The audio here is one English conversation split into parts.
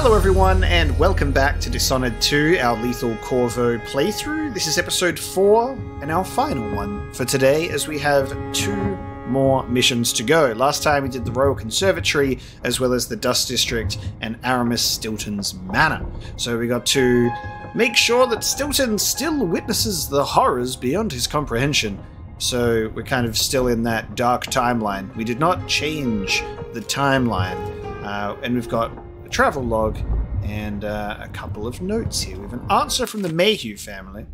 Hello everyone, and welcome back to Dishonored 2, our Lethal Corvo playthrough. This is episode 4, and our final one for today, as we have 2 more missions to go. Last time we did the Royal Conservatory, as well as the Dust District and Aramis Stilton's Manor. So we got to make sure that Stilton still witnesses the horrors beyond his comprehension. So we're kind of still in that dark timeline. We did not change the timeline, and we've got travel log and a couple of notes here. We have an answer from the Mayhew family.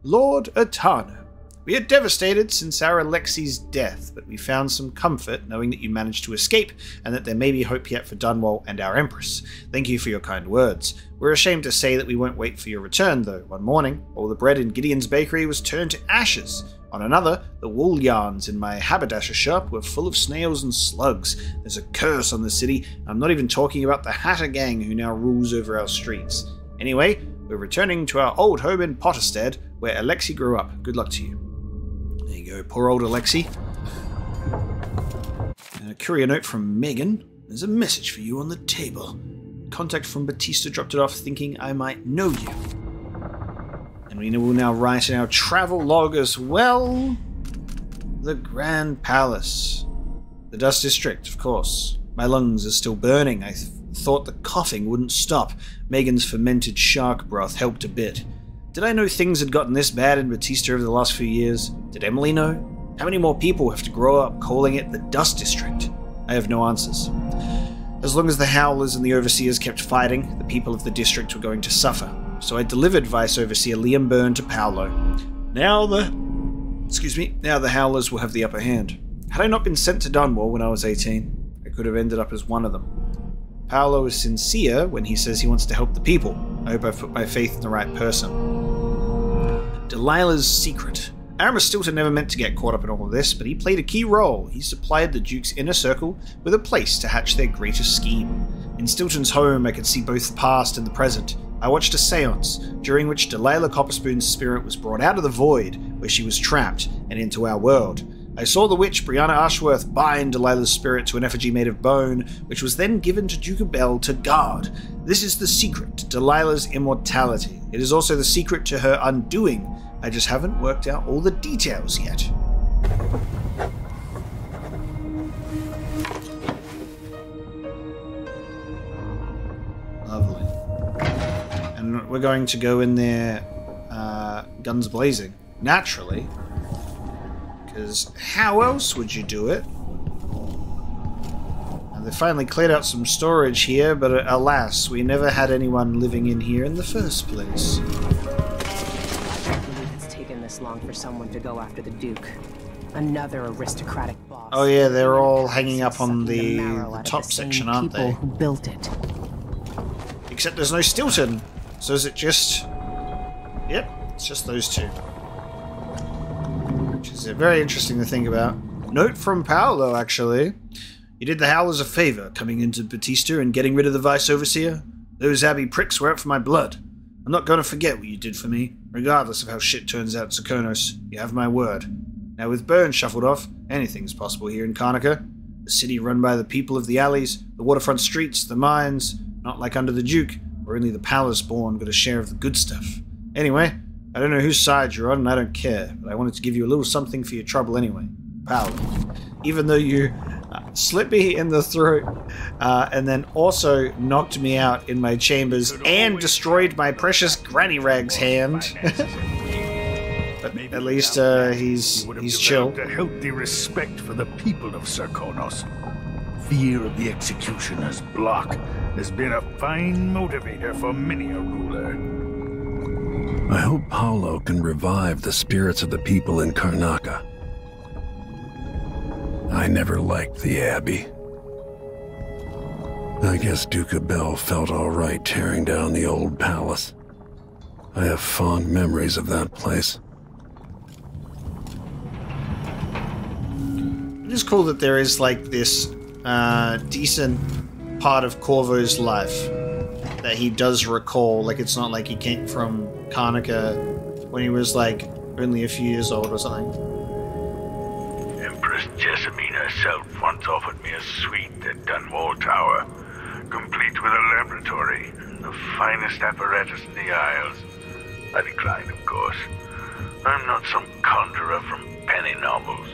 Lord Atano, we are devastated since our Alexi's death, but we found some comfort knowing that you managed to escape and that there may be hope yet for Dunwall and our Empress. Thank you for your kind words. We're ashamed to say that we won't wait for your return, though. One morning, all the bread in Gideon's bakery was turned to ashes. On another, the wool yarns in my haberdasher shop were full of snails and slugs. There's a curse on the city. I'm not even talking about the Hatter gang who now rules over our streets. Anyway, we're returning to our old home in Potterstead, where Alexi grew up. Good luck to you. There you go, poor old Alexi. And a courier note from Megan. There's a message for you on the table. Contact from Batista dropped it off thinking I might know you. And we will now write in our travel log as well. The Grand Palace. The Dust District, of course. My lungs are still burning. I thought the coughing wouldn't stop. Megan's fermented shark broth helped a bit. Did I know things had gotten this bad in Batista over the last few years? Did Emily know? How many more people have to grow up calling it the Dust District? I have no answers. As long as the Howlers and the Overseers kept fighting, the people of the district were going to suffer. So I delivered Vice Overseer Liam Byrne to Paolo. Now the Howlers will have the upper hand. Had I not been sent to Dunwall when I was 18, I could have ended up as one of them. Paolo is sincere when he says he wants to help the people. I hope I've put my faith in the right person. Delilah's secret. Aramis Stilton never meant to get caught up in all of this, but he played a key role. He supplied the Duke's inner circle with a place to hatch their greatest scheme. In Stilton's home, I could see both the past and the present. I watched a seance, during which Delilah Copperspoon's spirit was brought out of the void, where she was trapped, and into our world. I saw the witch Brianna Ashworth bind Delilah's spirit to an effigy made of bone, which was then given to Duke of Bell to guard. This is the secret to Delilah's immortality. It is also the secret to her undoing. I just haven't worked out all the details yet. Lovely. And we're going to go in there guns blazing. Naturally. Because how else would you do it? And they finally cleared out some storage here, but alas, we never had anyone living in here in the first place. It's taken this long for someone to go after the Duke. Another aristocratic boss. Oh yeah, they're all hanging up on the top section, aren't they? Who built it. Except there's no Stilton. So is it just... Yep, it's just those two. Which is very interesting to think about. Note from Paolo, actually. You did the Howlers a favor coming into Batista and getting rid of the Vice Overseer. Those Abbey pricks were out for my blood. I'm not going to forget what you did for me, regardless of how shit turns out in Sokonos. You have my word. Now with Byrne shuffled off, anything's possible here in Karnaca. A city run by the people of the alleys, the waterfront streets, the mines, not like under the Duke, where only the palace-born got a share of the good stuff. Anyway, I don't know whose side you're on, and I don't care, but I wanted to give you a little something for your trouble anyway. Paolo. Even though you slit me in the throat, and then also knocked me out in my chambers, and destroyed my precious Granny Rag's hand. But at least he's chill. A healthy respect for the people of Sokonos. Fear of the executioner's block has been a fine motivator for many a ruler. I hope Paolo can revive the spirits of the people in Karnaca. I never liked the Abbey. I guess Duke of Bell felt all right tearing down the old palace. I have fond memories of that place. It is cool that there is like this decent part of Corvo's life that he does recall. Like, it's not like he came from Karnaca when he was like only a few years old or something. Empress Jessamine herself once offered me a suite at Dunwall Tower. complete with a laboratory, the finest apparatus in the Isles. I declined, of course. I'm not some conjurer from penny novels.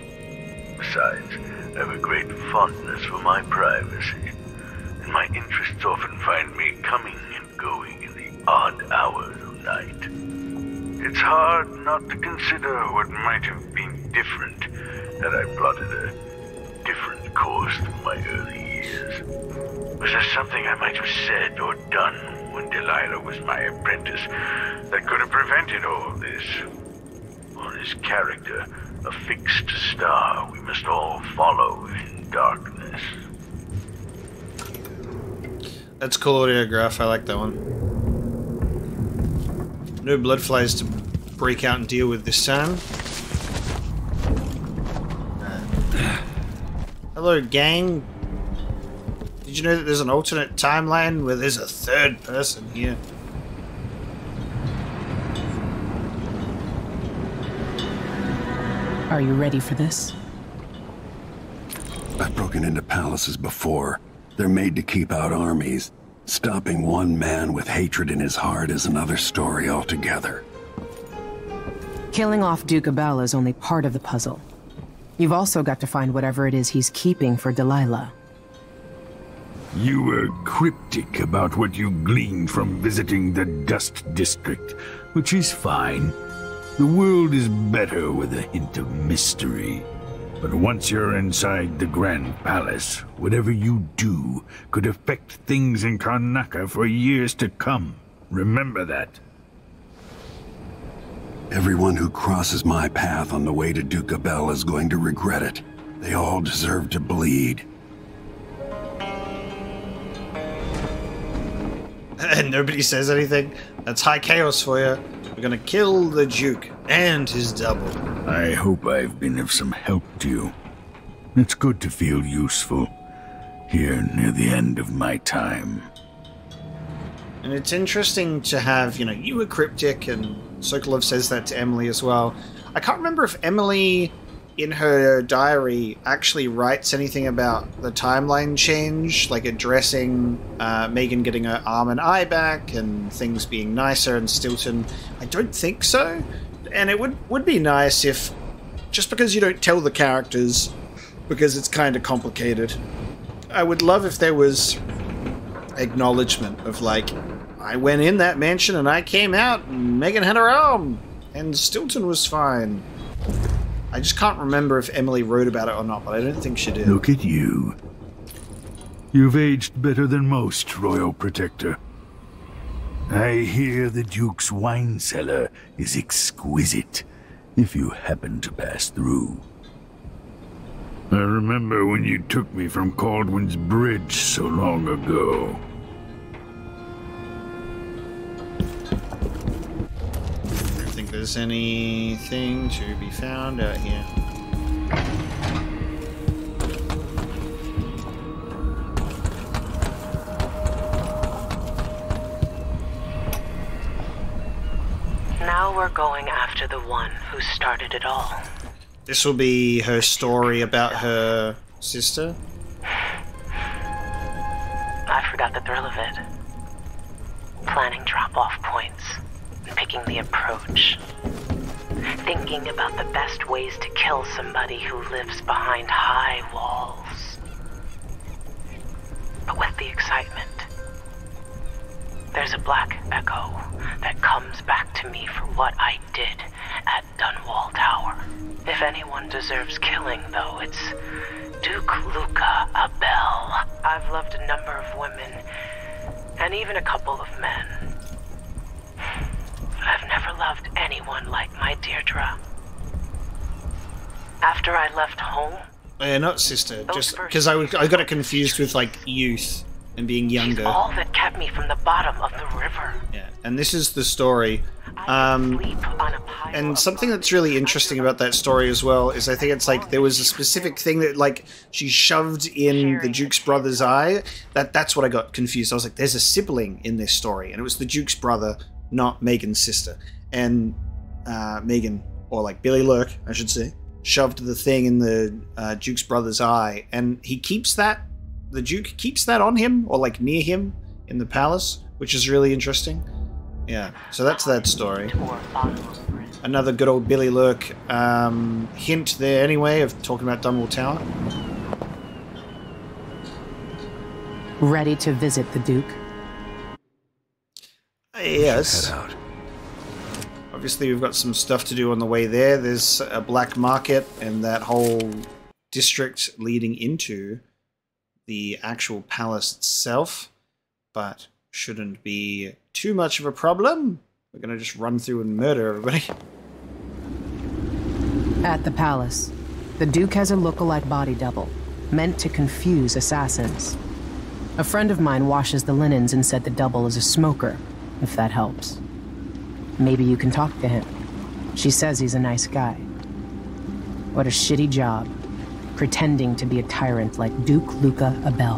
Besides, I have a great fondness for my privacy, and my interests often find me coming and going in the odd hours of night. It's hard not to consider what might have been different had I plotted a different course through my early years. Was there something I might have said or done when Delilah was my apprentice that could have prevented all this? Or is character a fixed star we must all follow in darkness? That's cool audiograph. I like that one. No blood flies to break out and deal with this time. Hello, gang. Did you know that there's an alternate timeline where there's a third person here? Are you ready for this? I've broken into palaces before. They're made to keep out armies. Stopping one man with hatred in his heart is another story altogether. Killing off Duke Abel is only part of the puzzle. You've also got to find whatever it is he's keeping for Delilah. You were cryptic about what you gleaned from visiting the Dust District, which is fine. The world is better with a hint of mystery. But once you're inside the Grand Palace, whatever you do could affect things in Karnaca for years to come. Remember that. Everyone who crosses my path on the way to Duke Abel is going to regret it. They all deserve to bleed. And nobody says anything? That's high chaos for you. We're gonna kill the Duke and his double. I hope I've been of some help to you. It's good to feel useful here near the end of my time. And it's interesting to have, you were cryptic, and Sokolov says that to Emily as well. I can't remember if Emily, in her diary, actually writes anything about the timeline change, like addressing Megan getting her arm and eye back and things being nicer and Stilton. I don't think so. And it would be nice if, just because you don't tell the characters, because it's kind of complicated, I would love if there was acknowledgement of, like, I went in that mansion and I came out and Megan had her arm and Stilton was fine. I just can't remember if Emily wrote about it or not, but I don't think she did. Look at you. You've aged better than most, Royal Protector. I hear the Duke's wine cellar is exquisite, if you happen to pass through. I remember when you took me from Caldwin's Bridge so long ago. I don't think there's anything to be found out here. Now we're going after the one who started it all. This will be her story about her sister. I forgot the thrill of it. Planning drop-off points, picking the approach, thinking about the best ways to kill somebody who lives behind high walls. But with the excitement, there's a black echo that comes back to me for what I did at Dunwall Tower. If anyone deserves killing, though, it's Duke Luca Abel. I've loved a number of women, and even a couple of men. I've never loved anyone like my Deirdre. After I left home... Yeah, not sister, just because I got it confused with, like, youth and being younger. She's all that kept me from the bottom of the river. Yeah, and this is the story. And something that's really interesting about that story as well is I think it's like there was a specific thing that, like, she shoved in the Duke's brother's eye. That's what I got confused. I was like, there's a sibling in this story, and it was the Duke's brother, not Megan's sister. And Megan, or like Billy Lurk, I should say, shoved the thing in the Duke's brother's eye, and he keeps that the Duke keeps that on him, or like near him in the palace, which is really interesting. Yeah, so that's that story. Another good old Billy Lurk hint there anyway of talking about Dunwall Tower. Ready to visit the Duke? Yes. Head out. Obviously we've got some stuff to do on the way there. There's a black market and that whole district leading into the actual palace itself, but shouldn't be too much of a problem. We're gonna just run through and murder everybody. At the palace, the Duke has a lookalike body double, meant to confuse assassins. A friend of mine washes the linens and said the double is a smoker, if that helps. Maybe you can talk to him. She says he's a nice guy. What a shitty job, pretending to be a tyrant like Duke Luca Abel.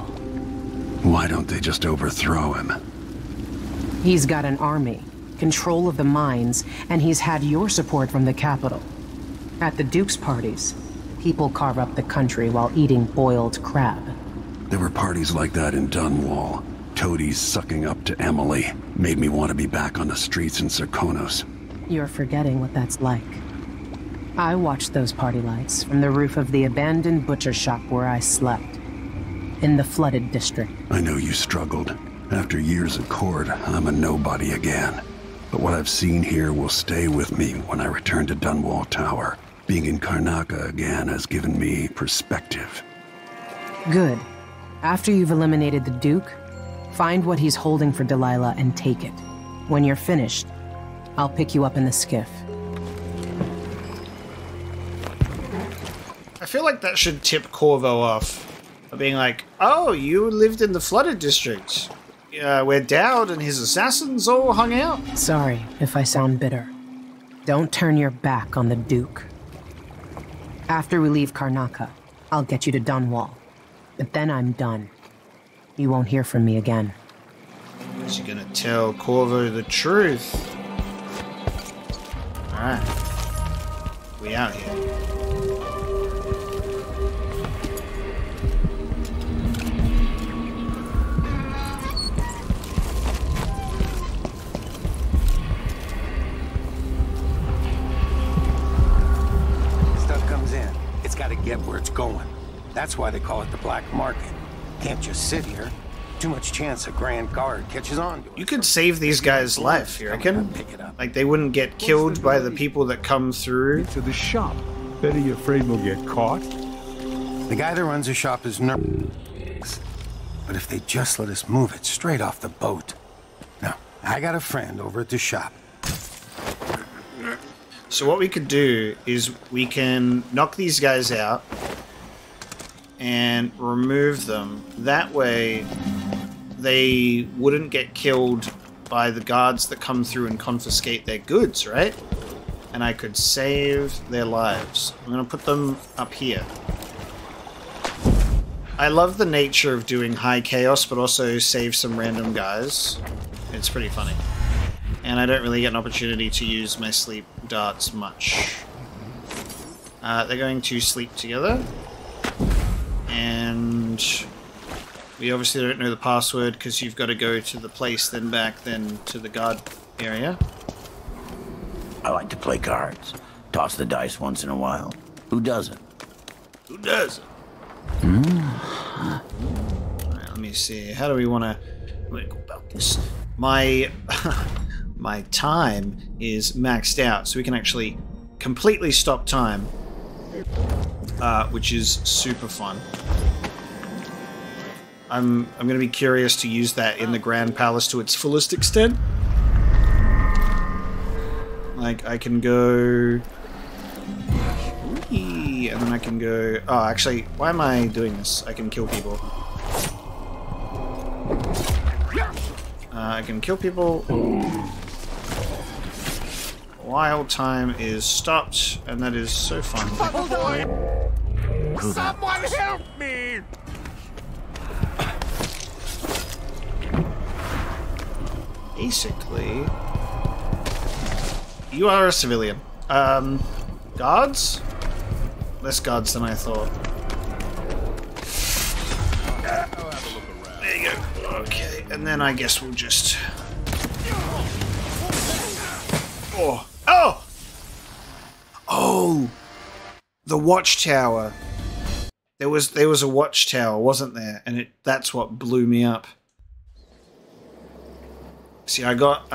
Why don't they just overthrow him? He's got an army, control of the mines, and he's had your support from the capital. At the Duke's parties, people carve up the country while eating boiled crab. There were parties like that in Dunwall. Toadies sucking up to Emily made me want to be back on the streets in Serkonos. You're forgetting what that's like. I watched those party lights from the roof of the abandoned butcher shop where I slept, in the flooded district. I know you struggled. After years at court, I'm a nobody again. But what I've seen here will stay with me when I return to Dunwall Tower. Being in Karnaca again has given me perspective. Good. After you've eliminated the Duke, find what he's holding for Delilah and take it. When you're finished, I'll pick you up in the skiff. I feel like that should tip Corvo off. Being like, oh, you lived in the flooded district. Where Dowd and his assassins all hung out. Sorry if I sound bitter. Don't turn your back on the Duke. After we leave Karnaca, I'll get you to Dunwall. But then I'm done. You won't hear from me again. Is he gonna tell Corvo the truth? Alright. We out here. Gotta get where it's going. That's why they call it the black market. Can't just sit here. Too much chance a grand guard catches on to it. You could save these guys' life, you reckon? Like they wouldn't get killed by the people that come through. To the shop. Better you afraid we'll get caught? The guy that runs the shop is nervous. But if they just let us move it straight off the boat. Now, I got a friend over at the shop. So what we could do is we can knock these guys out and remove them. That way they wouldn't get killed by the guards that come through and confiscate their goods, right? And I could save their lives. I'm going to put them up here. I love the nature of doing high chaos, but also save some random guys. It's pretty funny. And I don't really get an opportunity to use my sleep darts much. They're going to sleep together. And we obviously don't know the password because you've got to go to the place, then back, then to the guard area. I like to play cards. Toss the dice once in a while. Who doesn't? Who doesn't? Alright, let me see. How do we want to go about this? My my time is maxed out, so we can actually completely stop time, which is super fun. I'm going to be curious to use that in the Grand Palace to its fullest extent. Like, I can go... and then I can go... Oh, actually, why am I doing this? I can kill people. I can kill people while time is stopped, and that is so fun. Someone help me! Basically, you are a civilian. Guards? Less guards than I thought. And then I guess we'll just... Oh! Oh! Oh! The watchtower. There was a watchtower, wasn't there? And that's what blew me up. See, I got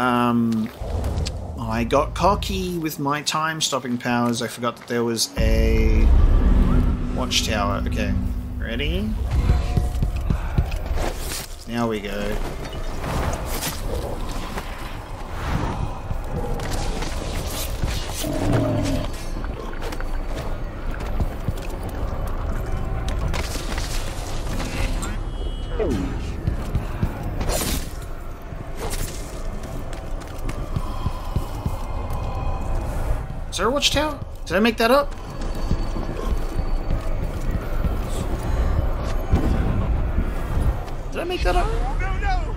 cocky with my time-stopping powers. I forgot that there was a watchtower. Okay, ready? Now we go. Is there a watchtower? Did I make that up? Did I make that up? No, no!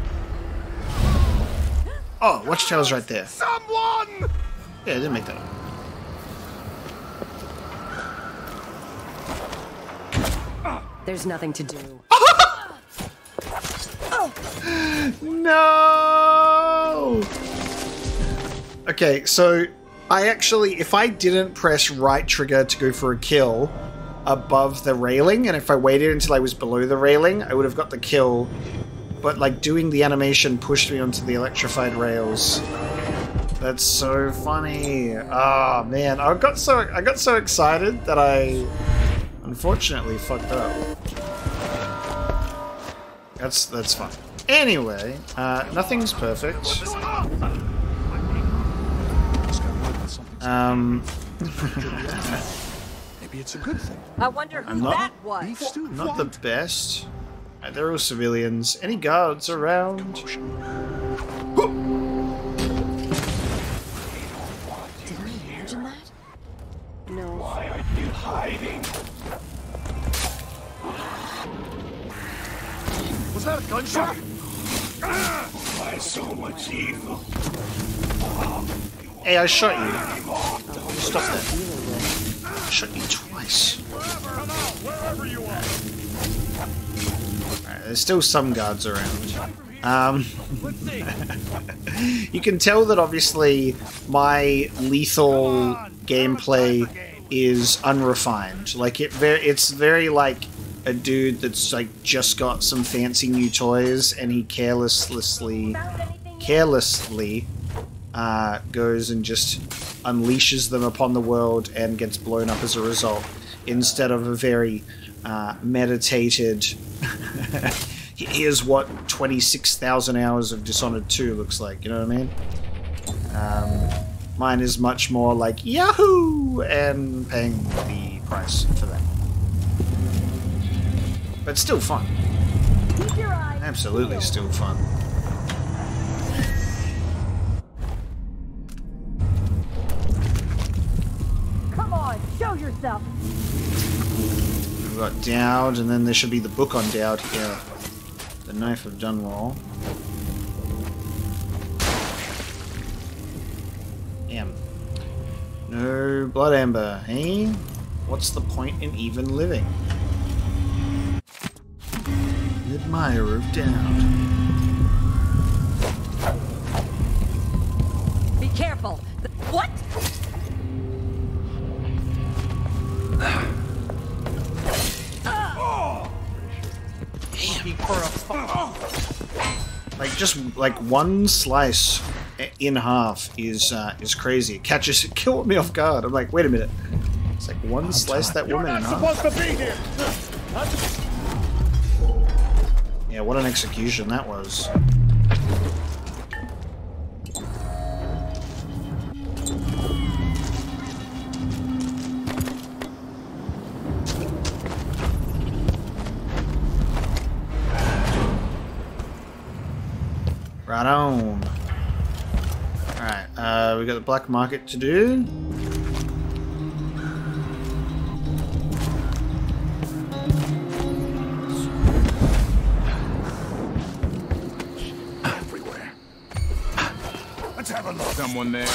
Oh, watchtower's right there. Someone! Yeah, I didn't make that up. There's nothing to do. No! Okay, so I actually, if I didn't press right trigger to go for a kill above the railing, and if I waited until I was below the railing, I would have got the kill. But like doing the animation pushed me onto the electrified rails. That's so funny. Ah, man, I got so excited that I unfortunately fucked up. That's fine. Anyway, nothing's perfect. Maybe it's a good thing. I wonder who that was. Not the best. They're all civilians. Any guards around? Did I imagine that? No. Why are you hiding? Was that a gunshot? Why so much evil? Hey, I shot you. Stop that. I shot you twice. Wherever you are. Alright, there's still some guards around. You can tell that obviously my lethal gameplay is unrefined. Like it's very like a dude that's like just got some fancy new toys and he carelessly goes and just unleashes them upon the world and gets blown up as a result, instead of a very meditated here's what 26,000 hours of Dishonored 2 looks like, you know what I mean? Mine is much more like Yahoo! And paying the price for that. But still fun. Absolutely still fun. Come on, show yourself. We've got Dowd, and then there should be the book on Dowd here. The Knife of Dunwall. Damn. No blood amber, eh? What's the point in even living? Admirer of Dowd. Be careful. What? Like just like one slice in half is crazy. It killed me off guard. I'm like, wait a minute. It's like one slice that woman in half. Supposed to be here. Yeah, what an execution that was. Right on. Alright, we got the black market to do. Everywhere. Let's have a look. Someone there.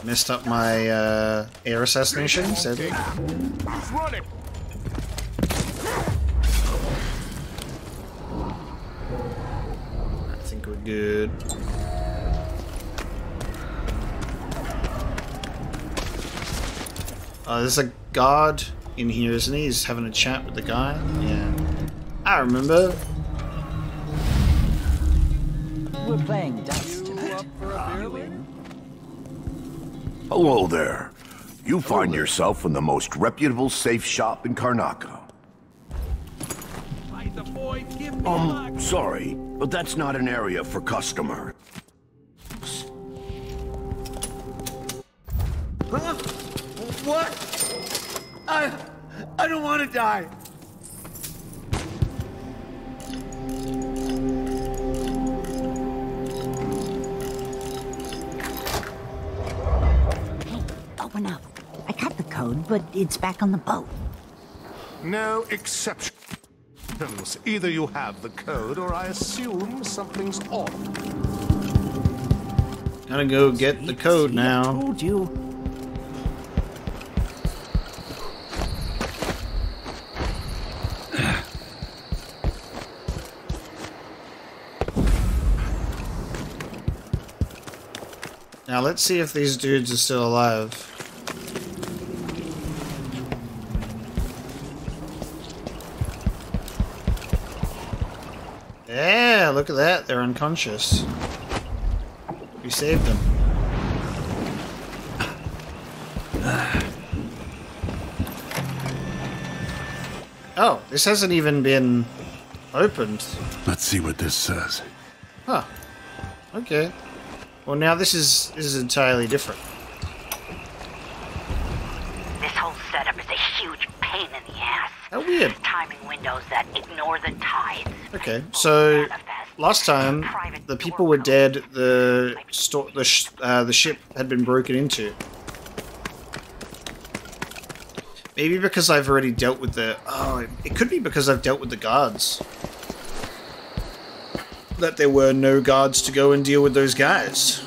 Messed up my air assassination, sadly. Who's running? think we're good. There's a guard in here, isn't he? He's having a chat with the guy. Yeah. I remember. We're playing dice tonight. Hello there. You find yourself in the most reputable safe shop in Karnaca. Sorry, but that's not an area for customers. Huh? What? I don't want to die. Open up. I got the code, but it's back on the boat. No exceptions. Either you have the code, or I assume something's off. Gotta go get the code now. I told you. Now let's see if these dudes are still alive. Yeah, look at that. They're unconscious. We saved them. Oh, this hasn't even been opened. Let's see what this says. Huh. Okay. Well, now this is entirely different. This whole setup is a huge pain in the ass. How weird. Timing windows that ignore the tides. Okay, so last time the people were dead. The ship had been broken into. Maybe because I've already dealt with the... Oh, it could be because I've dealt with the guards. That there were no guards to go and deal with those guys.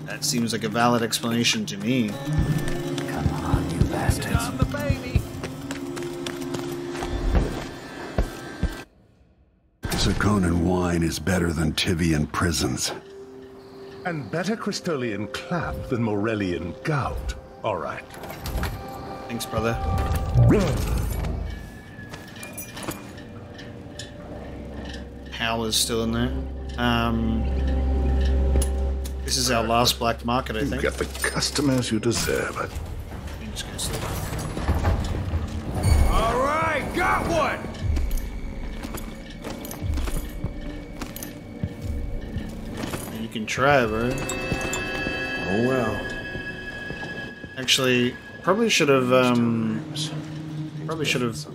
That seems like a valid explanation to me. Come on, you bastards. I'm the baby. Zirconan wine is better than Tivian prisons. And better Crystolian clap than Morellian gout. All right. Thanks, brother. Howler's still in there. This is our last black market, I think. You get the customers you deserve. I'm just gonna sleep. All right, got one. You can try, bro. Oh well. Actually, probably should have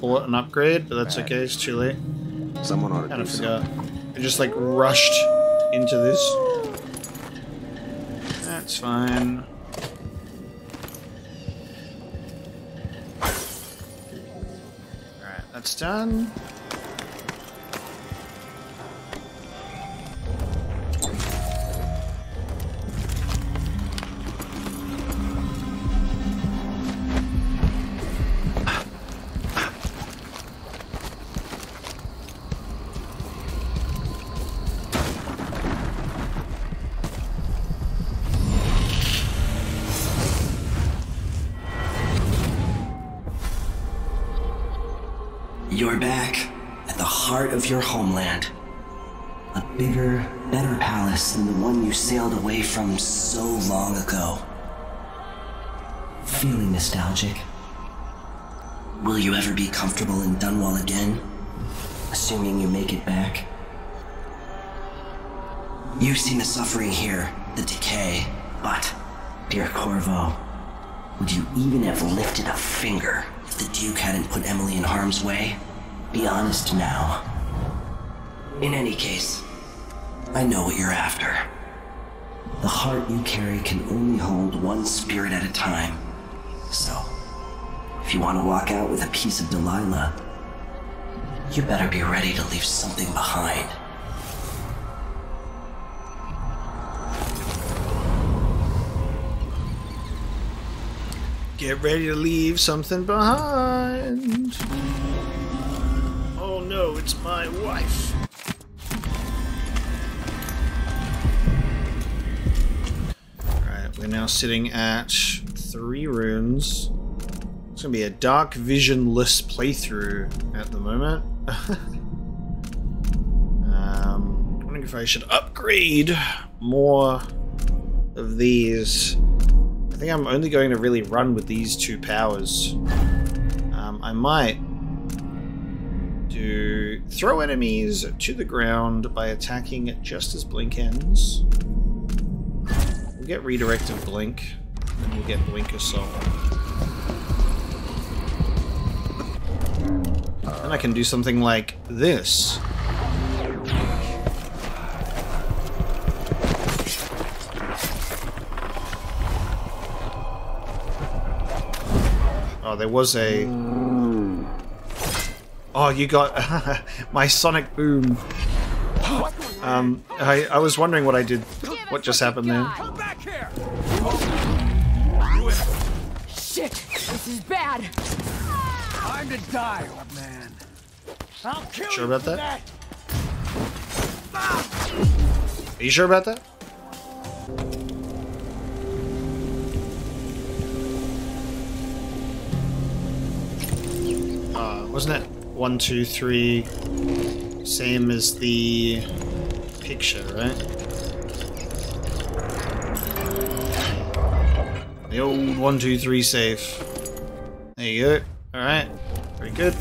bought an upgrade, but that's okay. It's too late. Someone ought to Kind of do forgot. I just like rushed into this. That's fine. Alright, that's done. You're back at the heart of your homeland. A bigger, better palace than the one you sailed away from so long ago. Feeling nostalgic? Will you ever be comfortable in Dunwall again? Assuming you make it back? You've seen the suffering here, the decay, but, dear Corvo, would you even have lifted a finger if the Duke hadn't put Emily in harm's way? Be honest now. In any case, I know what you're after. The heart you carry can only hold one spirit at a time. So, if you want to walk out with a piece of Delilah, you better be ready to leave something behind. Get ready to leave something behind. Oh no, it's my wife. now sitting at 3 runes. It's gonna be a dark vision-less playthrough at the moment. I'm wondering if I should upgrade more of these. I think I'm only going to really run with these 2 powers. I might do throw enemies to the ground by attacking just as blink ends. We'll get redirect of blink, and then we'll get blink assault. Then I can do something like this. Oh, there was a... Oh, you got my sonic boom. I was wondering what I did. What just happened there? Come back here! Shit! This is bad! Time to die, old man. I'll kill Sure you about for that? Are you sure about that? Wasn't it 1, 2, 3, same as the picture, right? The old 1, 2, 3 safe. There you go. Alright, very good.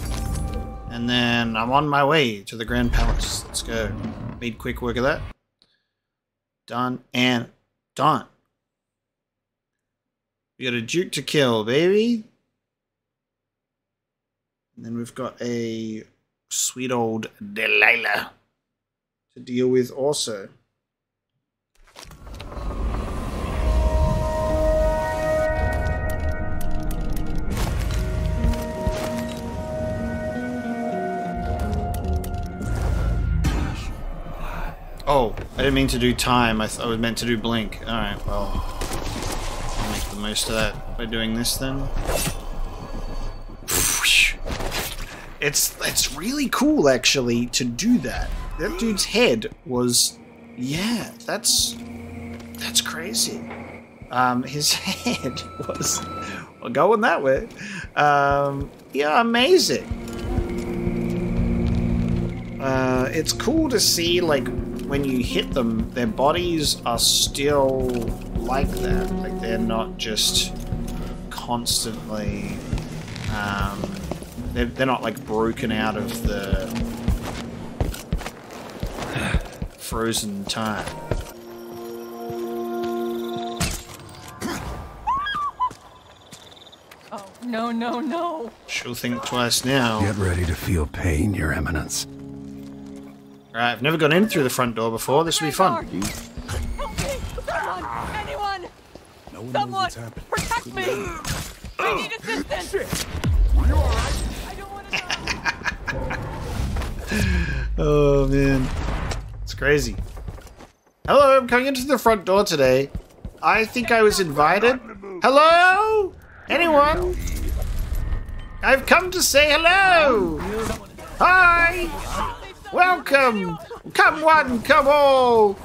And then I'm on my way to the Grand Palace. Let's go. Made quick work of that. Done and done. We got a Duke to kill, baby. And then we've got a sweet old Delilah to deal with also. Oh, I didn't mean to do time. I was meant to do blink. Alright, well, I'll make the most of that by doing this then. It's really cool, actually, to do that. That dude's head was... Yeah, that's crazy. His head was... Well, going that way. Yeah, amazing. It's cool to see, like, when you hit them, their bodies are still like that. Like, they're not just constantly... They're not like broken out of the frozen time. Oh, no, no, no. She'll think twice now. Get ready to feel pain, Your Eminence. Alright, I've never gone in through the front door before. This will be fun. Help me! Someone! Anyone! Someone! Protect me! We need assistance! You alright? Oh man, it's crazy. Hello, I'm coming into the front door today. I think I was invited. Hello? Anyone? I've come to say hello. Hi. Welcome. Come one, come all.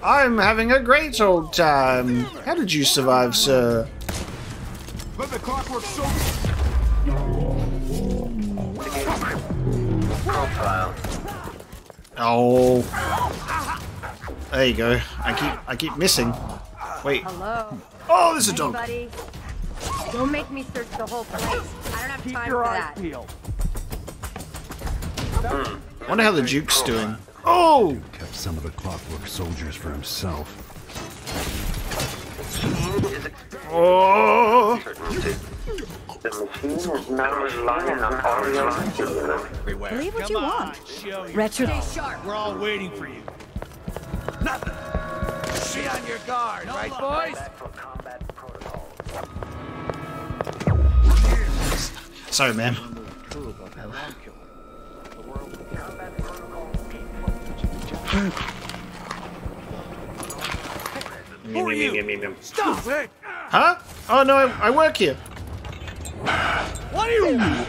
I'm having a great old time. How did you survive, sir? Let the clockwork so... Profile. Oh, there you go. I keep missing. Wait. Hello. Oh, there's a dog. Anybody? Don't make me search the whole place. I don't have time for that. I wonder how the Duke's doing. Oh! Kept some of the clockwork soldiers for himself. Oh! The machine is now relying on audio stimulus. Believe what you want. Retro. Stay sharp. We're all waiting for you. Nothing. Be on your guard, right, boys? Sorry, ma'am. Who are you? Stop it! Huh? Oh no, I work here. What are you?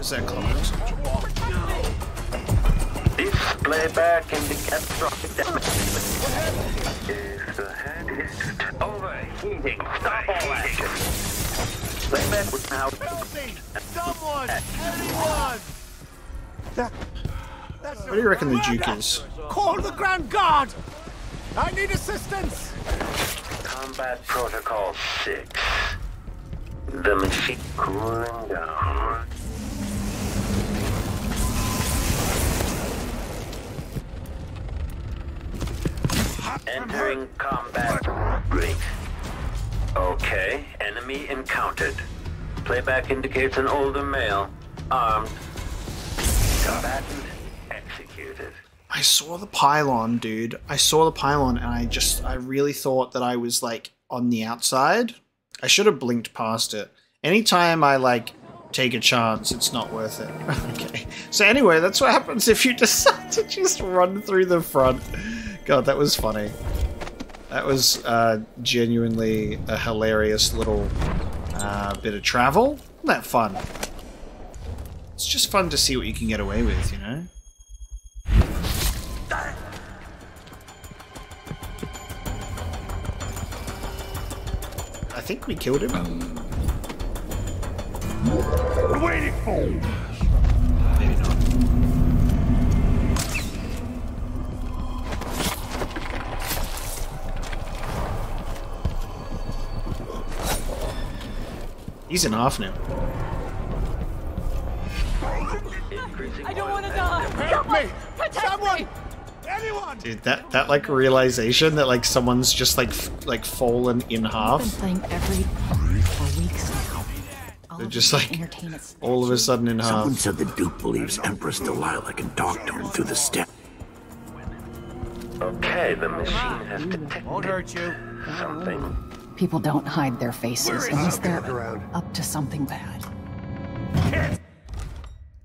Is that close? Display back in the catastrophic damage. If the head is overheating, stop all action. Playback would now. Help me! Someone! Anyone! What do you reckon the Duke is? Call the Grand Guard! I need assistance! Combat Protocol 6. The machine cooling down. Entering combat. Great. Okay, enemy encountered. Playback indicates an older male, armed. Combatant executed. I saw the pylon, dude. I saw the pylon and I really thought that I was like on the outside. I should have blinked past it. Anytime I like take a chance, it's not worth it. Okay. So anyway, that's what happens if you decide to just run through the front. God, that was funny. That was genuinely a hilarious little bit of travel. Isn't that fun? It's just fun to see what you can get away with, you know? I think we killed him. We're waiting for you! Maybe not. He's in half now. I don't want to die. Help me! Protect Someone! me! Anyone! Dude, that like realization that like someone's just like fallen in half. I've been playing every for weeks now. They're just like all of a sudden in half. Someone said the Duke believes Empress Delilah can talk to him through the step. Okay, the machine has detected Won't hurt you. something. People don't hide their faces unless they're up to something bad.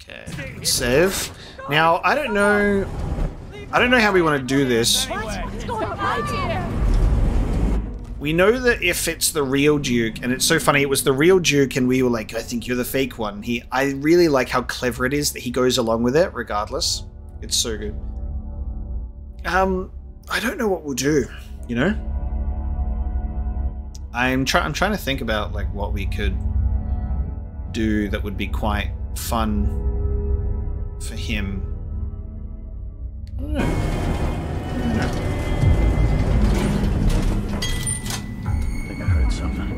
Okay, save. Now I don't know how we want to do this. What's going on here? We know that if it's the real Duke, and it's so funny, it was the real Duke, and we were like, I think you're the fake one. I really like how clever it is that he goes along with it, regardless. It's so good. I don't know what we'll do, you know? I'm trying to think about like what we could do that would be quite fun for him. I don't know. I think I heard something.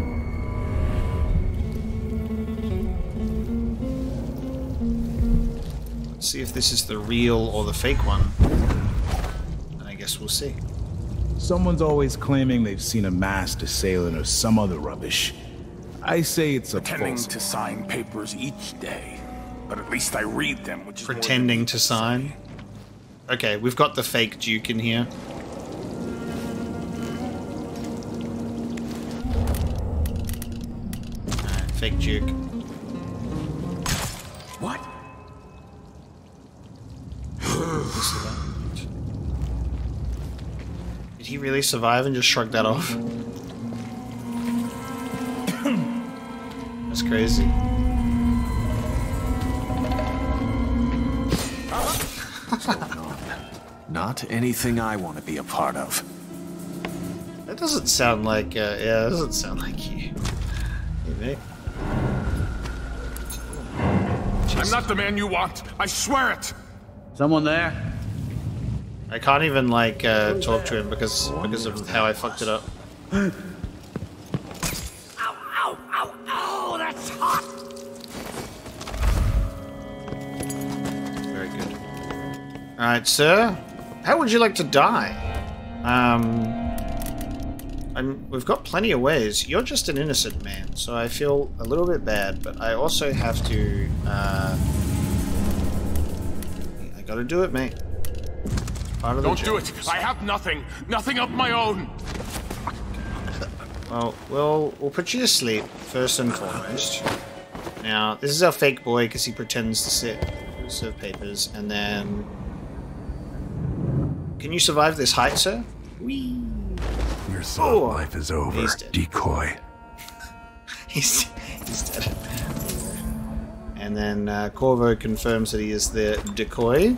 Let's see if this is the real or the fake one. And I guess we'll see. Someone's always claiming they've seen a masked assailant or some other rubbish. I say it's a Pretending false... to sign papers each day, but at least I read them, which is Pretending to sign. Okay, we've got the fake Duke in here. Alright, fake Duke. What? Did he really survive and just shrug that off? That's crazy. Not anything I want to be a part of. That doesn't sound like, yeah, that doesn't sound like you. Hey, mate. I'm not the man you want. I swear it. Someone there? I can't even, like, talk to him because of how I fucked it up. Ow, ow, ow, ow! That's hot! Very good. Alright, sir. How would you like to die? We've got plenty of ways. You're just an innocent man, so I feel a little bit bad, but I also have to, I gotta do it, mate. Part of the Don't do job. it. I have nothing. Nothing of my own. Well, we'll put you to sleep, first and foremost. Now, this is our fake boy, because he pretends to serve papers, and then... Can you survive this height, sir? Whee! Your soft life is over, He's dead. decoy. he's dead. And then Corvo confirms that he is the decoy.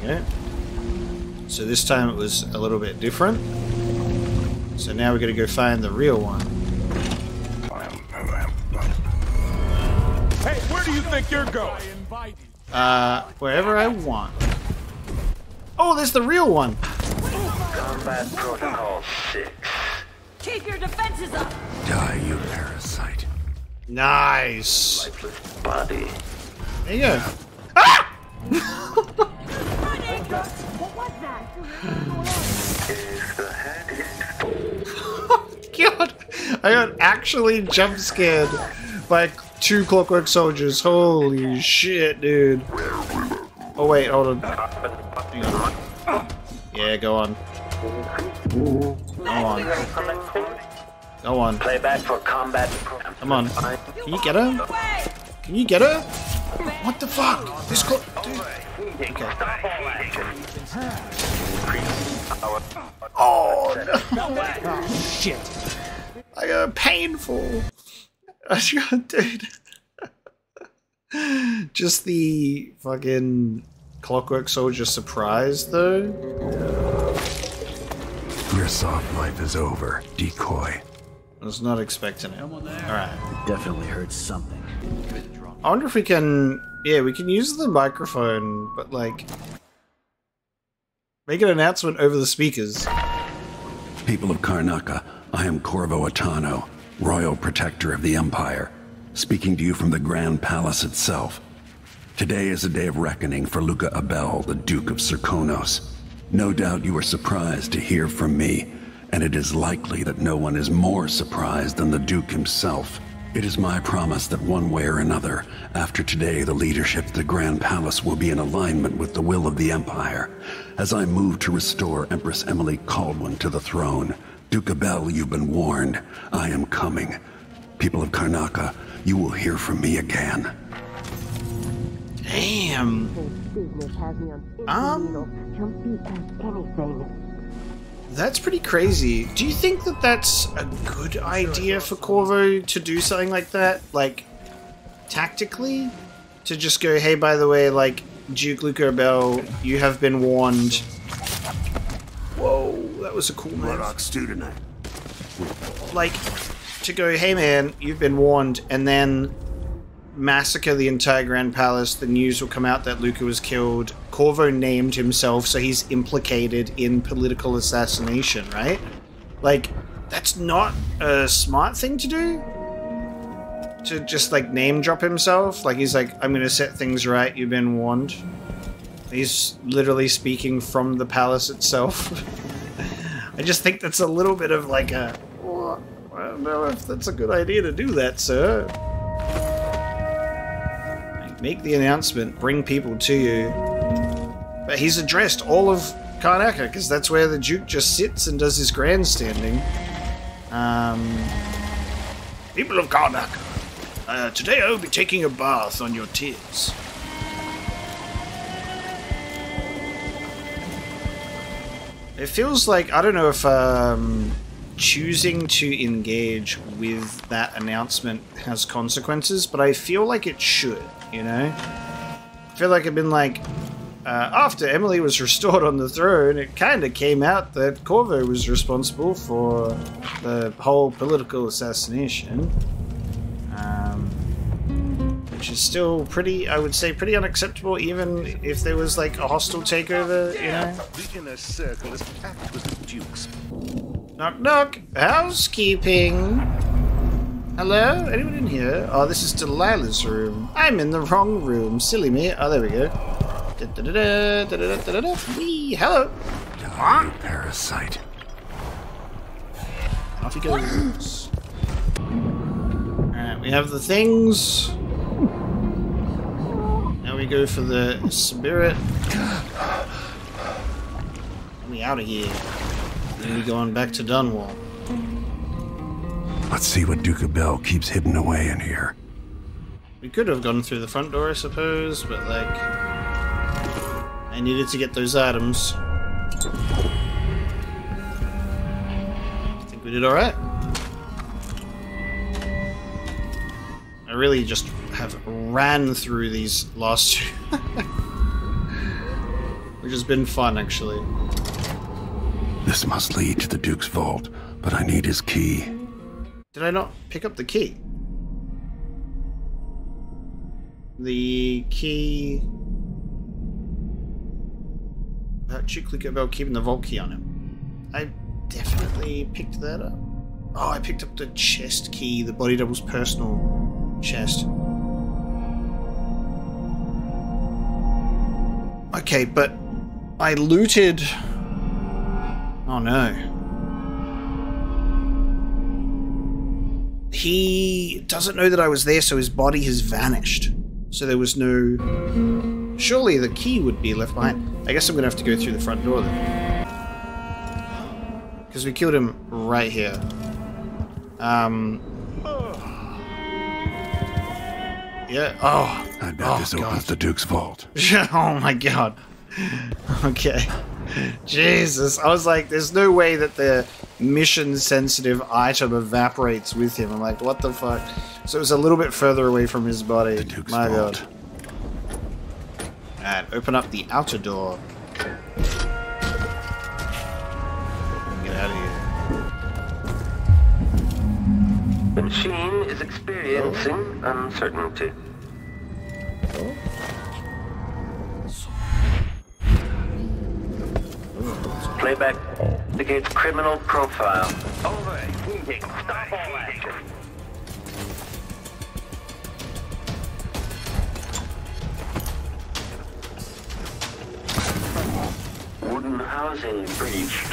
There you go. So this time it was a little bit different. So now we're going to go find the real one. Hey, where do you think you're going? Wherever I want. Oh, there's the real one. Combat Protocol 6. Keep your defenses up. Die, you parasite. Nice. Lifeless body. There you go. Ah! What was that? Is the head God, I got actually jump scared by 2 clockwork soldiers. Holy shit, dude. Oh wait, hold on. Hang on. Yeah, go on. Go on. Go on. Playback for combat. Come on. Can you get her? Can you get her? What the fuck? This clock, dude. Okay. Oh no! Shit! I got painful. Dude. Just the fucking clockwork soldier surprise, though. Your soft life is over, decoy. I was not expecting it. Alright. Definitely heard something. I wonder if we can... Yeah, we can use the microphone, but like... make an announcement over the speakers. People of Karnaca, I am Corvo Atano, Royal Protector of the Empire, speaking to you from the Grand Palace itself. Today is a day of reckoning for Luca Abel, the Duke of Serkonos. No doubt you are surprised to hear from me, and it is likely that no one is more surprised than the Duke himself. It is my promise that one way or another, after today the leadership of the Grand Palace will be in alignment with the will of the Empire. As I move to restore Empress Emily Kaldwin to the throne, Duke Abel, you've been warned. I am coming. People of Karnaca, you will hear from me again. Damn. That's pretty crazy. Do you think that that's a good idea for Corvo to do something like that? Like, tactically? To just go, hey, by the way, like, Duke Luca Abel, you have been warned. Whoa, that was a cool move. Like, to go, hey man, you've been warned, and then massacre the entire Grand Palace, the news will come out that Luca was killed. Corvo named himself, so he's implicated in political assassination, right? Like, that's not a smart thing to do? To just, like, name drop himself? Like, he's like, I'm gonna set things right, you've been warned. He's literally speaking from the palace itself. I just think that's a little bit of, like, a... I don't know if that's a good idea to do that, sir. Make the announcement, bring people to you. But he's addressed all of Karnaca, because that's where the Duke just sits and does his grandstanding. People of Karnaca, today I will be taking a bath on your tears. It feels like, I don't know if choosing to engage with that announcement has consequences, but I feel like it should. You know? I feel like I've been like, after Emily was restored on the throne, it kind of came out that Corvo was responsible for the whole political assassination. Which is still pretty, I would say, pretty unacceptable, even if there was like a hostile takeover, you know? The inner circle is packed with the dukes. Knock knock, housekeeping. Hello? Anyone in here? Oh, this is Delilah's room. I'm in the wrong room. Silly me. Oh, there we go. Wee, hello. Die, parasite. Off he goes. Alright, we have the things. Now we go for the spirit. Get me out of here. Then we going back to Dunwall. Let's see what Duke Abel keeps hidden away in here. We could have gone through the front door, I suppose, but like... I needed to get those items. I think we did alright. I really just have ran through these last two. Which has been fun, actually. This must lead to the Duke's vault, but I need his key. Did I not pick up the key? The key... About you click about keeping the vault key on him. I definitely picked that up. Oh, I picked up the chest key, the body double's personal chest. Okay, but I looted... Oh no. He doesn't know that I was there, so his body has vanished. So there was no... Surely the key would be left behind. I guess I'm gonna have to go through the front door then. Because we killed him right here. Yeah. Oh. I bet this opens the Duke's vault. Oh my god. Okay. Jesus. I was like, there's no way that the mission-sensitive item evaporates with him. I'm like, what the fuck? So it was a little bit further away from his body. The Duke's my vault. god. Alright, open up the outer door. Get out of here. The machine is experiencing uncertainty. Playback indicates criminal profile. Over. Stop all action. Wooden housing breached.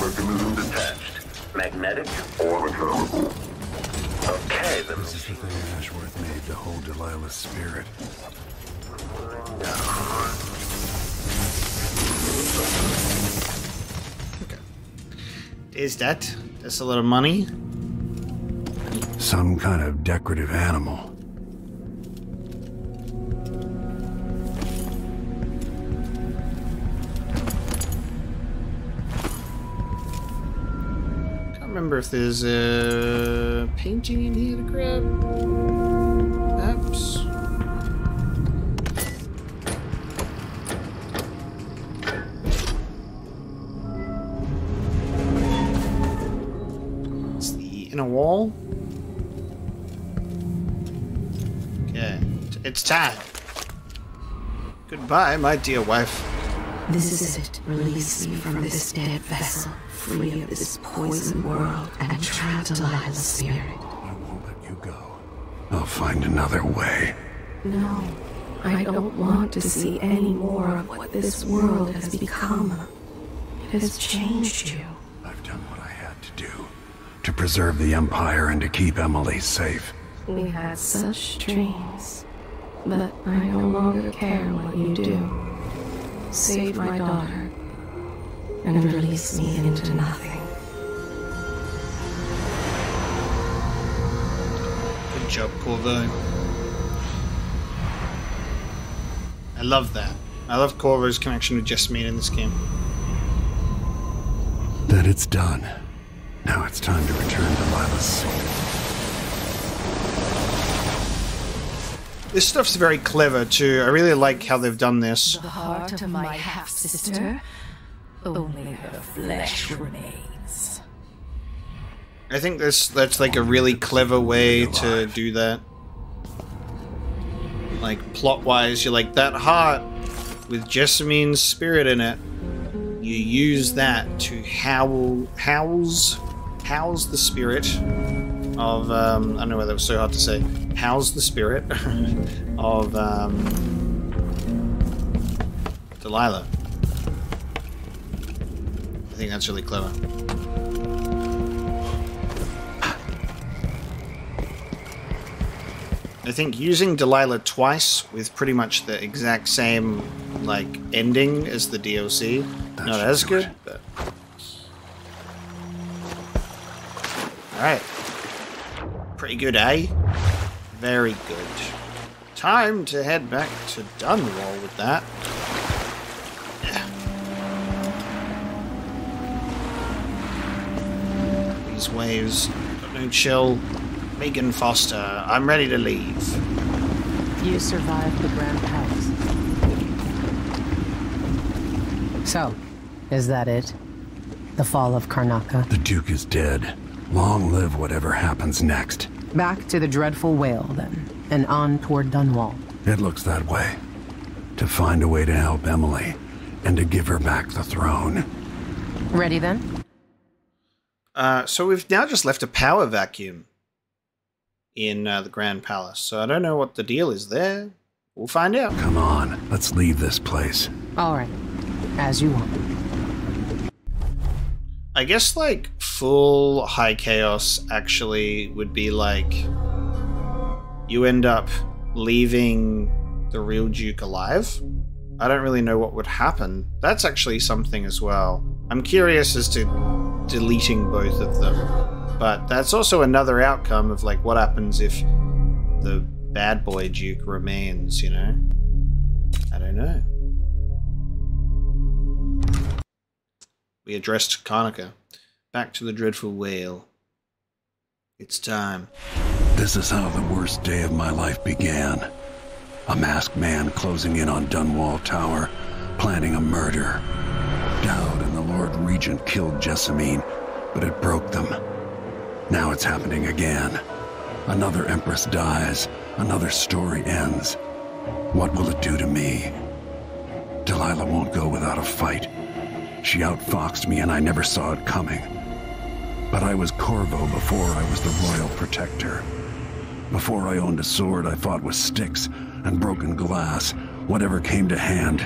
Mechanism detached. Magnetic or mechanical. Okay, then. This is the thing Ashworth made to hold Delilah's spirit. Okay. Is that? That's a lot of money. Some kind of decorative animal. Remember if there's a painting in here to grab? Perhaps? It's the inner wall. Okay, it's time. Goodbye, my dear wife. This is it. Release me from this dead vessel, free of this poisoned world, and trap Delilah's spirit. I won't let you go. I'll find another way. No, I don't want to see any more of what this world has become. It has changed you. I've done what I had to do. To preserve the Empire and to keep Emily safe. We had such dreams, but I no longer care what you do. Save my daughter, and release me into nothing. Good job, Corvo. I love that. I love Corvo's connection with Jessamine in this game. Then it's done. Now it's time to return Delilah's soul. This stuff's very clever too. I really like how they've done this. The heart of my half-sister, only her flesh remains. I think that's like a really clever way to do that. Like plot-wise, you're like, that heart with Jessamine's spirit in it, you use that to house the spirit of I don't know why that was so hard to say. House the spirit of Delilah. I think that's really clever. I think using Delilah twice with pretty much the exact same like ending as the DLC, not as good, but alright. Pretty good, eh? Very good. Time to head back to Dunwall with that. Yeah. These waves, don't know No chill. Megan Foster, I'm ready to leave. You survived the Grand Palace. So, is that it? The fall of Karnaca? The Duke is dead. Long live whatever happens next. Back to the dreadful whale, then, and on toward Dunwall. It looks that way. To find a way to help Emily, and to give her back the throne. Ready then? So we've now just left a power vacuum in the Grand Palace. So I don't know what the deal is there. We'll find out. Come on, let's leave this place. All right, as you want. I guess, like, full high chaos actually would be like you end up leaving the real Duke alive. I don't really know what would happen. That's actually something as well. I'm curious as to deleting both of them. But that's also another outcome of, like, what happens if the bad boy Duke remains, you know? I don't know. We addressed Karnaca. Back to the dreadful whale. It's time. This is how the worst day of my life began. A masked man closing in on Dunwall Tower, planning a murder. Dowd and the Lord Regent killed Jessamine, but it broke them. Now it's happening again. Another Empress dies, another story ends. What will it do to me? Delilah won't go without a fight. She outfoxed me and I never saw it coming. But I was Corvo before I was the royal protector. Before I owned a sword, I fought with sticks and broken glass, whatever came to hand.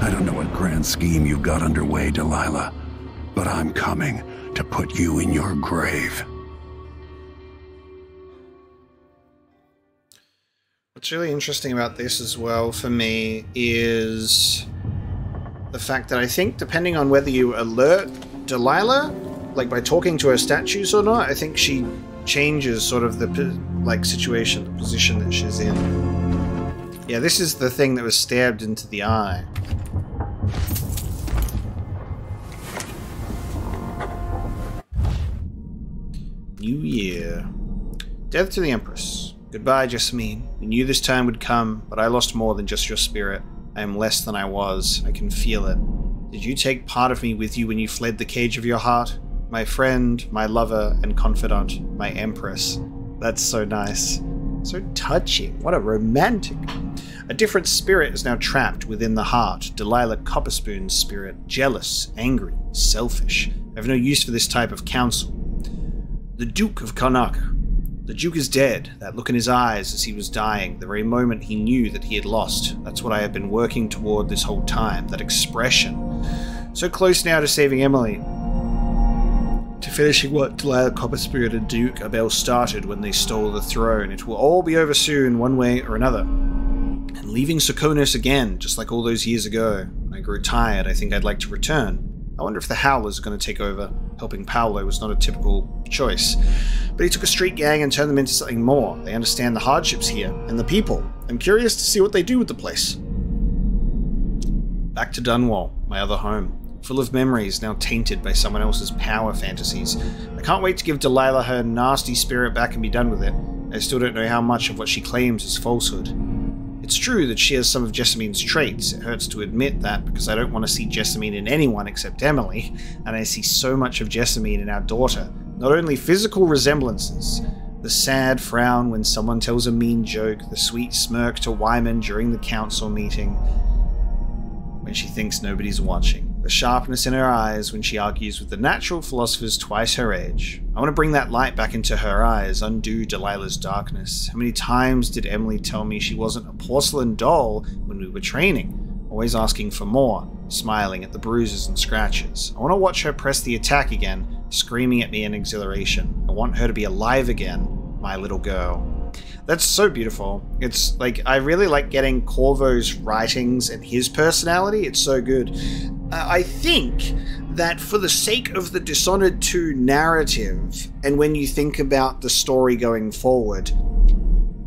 I don't know what grand scheme you've got underway, Delilah, but I'm coming to put you in your grave. What's really interesting about this as well for me is the fact that I think depending on whether you alert Delilah, like by talking to her statues or not, I think she changes sort of the situation, the position that she's in. Yeah, this is the thing that was stabbed into the eye. New Year. Death to the Empress. Goodbye, Jessamine. We knew this time would come, but I lost more than just your spirit. I am less than I was. I can feel it. Did you take part of me with you when you fled the cage of your heart? My friend, my lover, and confidant, my Empress. That's so nice. So touching. What a romantic. A different spirit is now trapped within the heart. Delilah Copperspoon's spirit. Jealous, angry, selfish. I have no use for this type of counsel. The Duke of Karnaca. The Duke is dead. That look in his eyes as he was dying, the very moment he knew that he had lost. That's what I have been working toward this whole time. That expression. So close now to saving Emily. To finishing what Delilah Copperspoon and Duke Abel started when they stole the throne. It will all be over soon, one way or another. And leaving Sokonos again, just like all those years ago. When I grew tired, I think I'd like to return. I wonder if the Howlers are going to take over. Helping Paolo was not a typical choice. But he took a street gang and turned them into something more. They understand the hardships here, and the people. I'm curious to see what they do with the place. Back to Dunwall, my other home. Full of memories, now tainted by someone else's power fantasies. I can't wait to give Delilah her nasty spirit back and be done with it. I still don't know how much of what she claims is falsehood. It's true that she has some of Jessamine's traits. It hurts to admit that because I don't want to see Jessamine in anyone except Emily, and I see so much of Jessamine in our daughter. Not only physical resemblances, the sad frown when someone tells a mean joke, the sweet smirk to Wyman during the council meeting, when she thinks nobody's watching, the sharpness in her eyes when she argues with the natural philosophers twice her age. I want to bring that light back into her eyes, undo Delilah's darkness. How many times did Emily tell me she wasn't a porcelain doll when we were training, always asking for more, smiling at the bruises and scratches? I want to watch her press the attack again, screaming at me in exhilaration. I want her to be alive again, my little girl. That's so beautiful. It's like, I really like getting Corvo's writings and his personality. It's so good. I think that for the sake of the Dishonored 2 narrative, and when you think about the story going forward,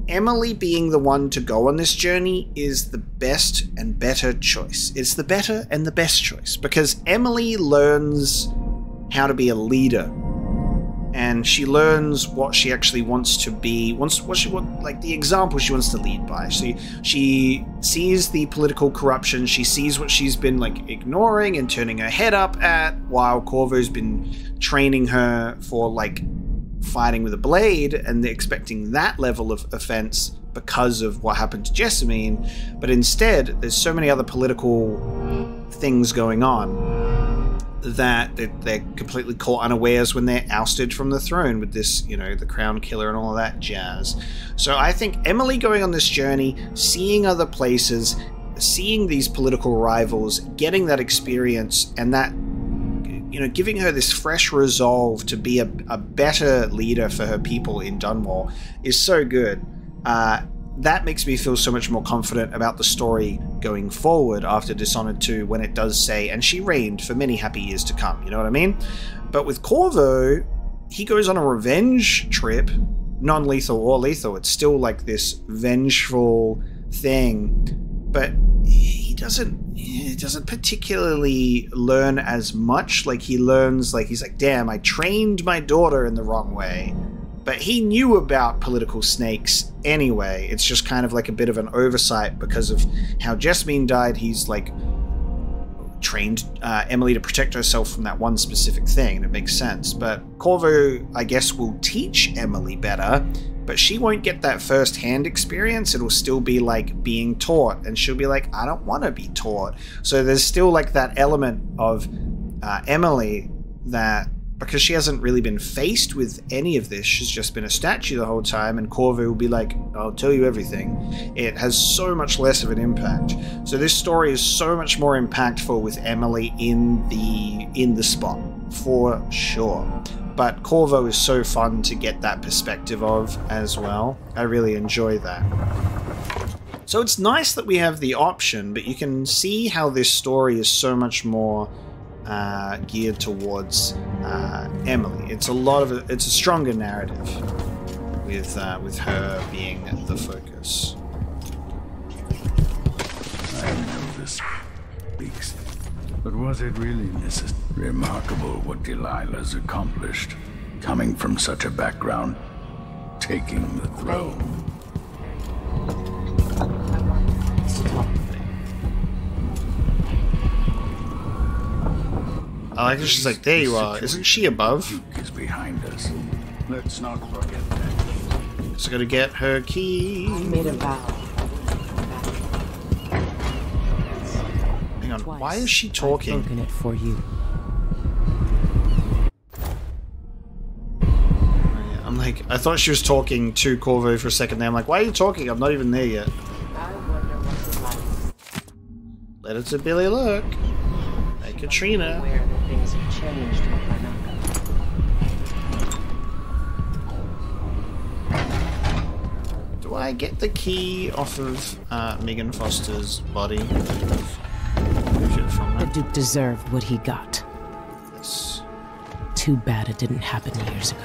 Emily being the one to go on this journey is the best and better choice. It's the better and the best choice, because Emily learns how to be a leader. and she learns what she actually wants to be, like the example she wants to lead by. She sees the political corruption, she sees what she's been like ignoring and turning her head up at, while Corvo's been training her for like fighting with a blade and expecting that level of offense because of what happened to Jessamine. But instead, there's so many other political things going on that they're completely caught unawares when they're ousted from the throne with this, you know, the crown killer and all of that jazz. So I think Emily going on this journey, seeing other places, seeing these political rivals, getting that experience, and that, you know, giving her this fresh resolve to be a better leader for her people in Dunwall is so good. That makes me feel so much more confident about the story going forward after Dishonored 2, when it does say, and she reigned for many happy years to come, you know what I mean? But with Corvo, he goes on a revenge trip, non-lethal or lethal. It's still like this vengeful thing, but he doesn't particularly learn as much. Like, he learns, like, he's like, damn, I trained my daughter in the wrong way. But he knew about political snakes anyway. It's just kind of like a bit of an oversight because of how Jessamine died. He's like trained Emily to protect herself from that one specific thing, and it makes sense. But Corvo, I guess, will teach Emily better, but she won't get that first-hand experience. It'll still be like being taught, and she'll be like, I don't want to be taught. So there's still like that element of Emily that, because she hasn't really been faced with any of this, she's just been a statue the whole time, and Corvo will be like, I'll tell you everything. It has so much less of an impact. So this story is so much more impactful with Emily in the spot, for sure. But Corvo is so fun to get that perspective of as well. I really enjoy that. So it's nice that we have the option, but you can see how this story is so much more geared towards Emily. It's a stronger narrative with her being the focus. I know this speaks, but was it really necessary? Remarkable what Delilah's accomplished, coming from such a background, taking the throne. I like that she's like, there you are. Isn't she above? Duke is behind us. Let's not forget that. So gotta get her key. I made a vow. Hang on, why is she talking? I've spoken it for you. I'm like, I thought she was talking to Corvo for a second there. I'm like, why are you talking? I'm not even there yet. I wonder what's like. Let it to Billy look. Hey, Katrina. Aware that things have changed in Karnaka. Do I get the key off of Megan Foster's body? The Duke deserved what he got. Yes. Too bad it didn't happen years ago.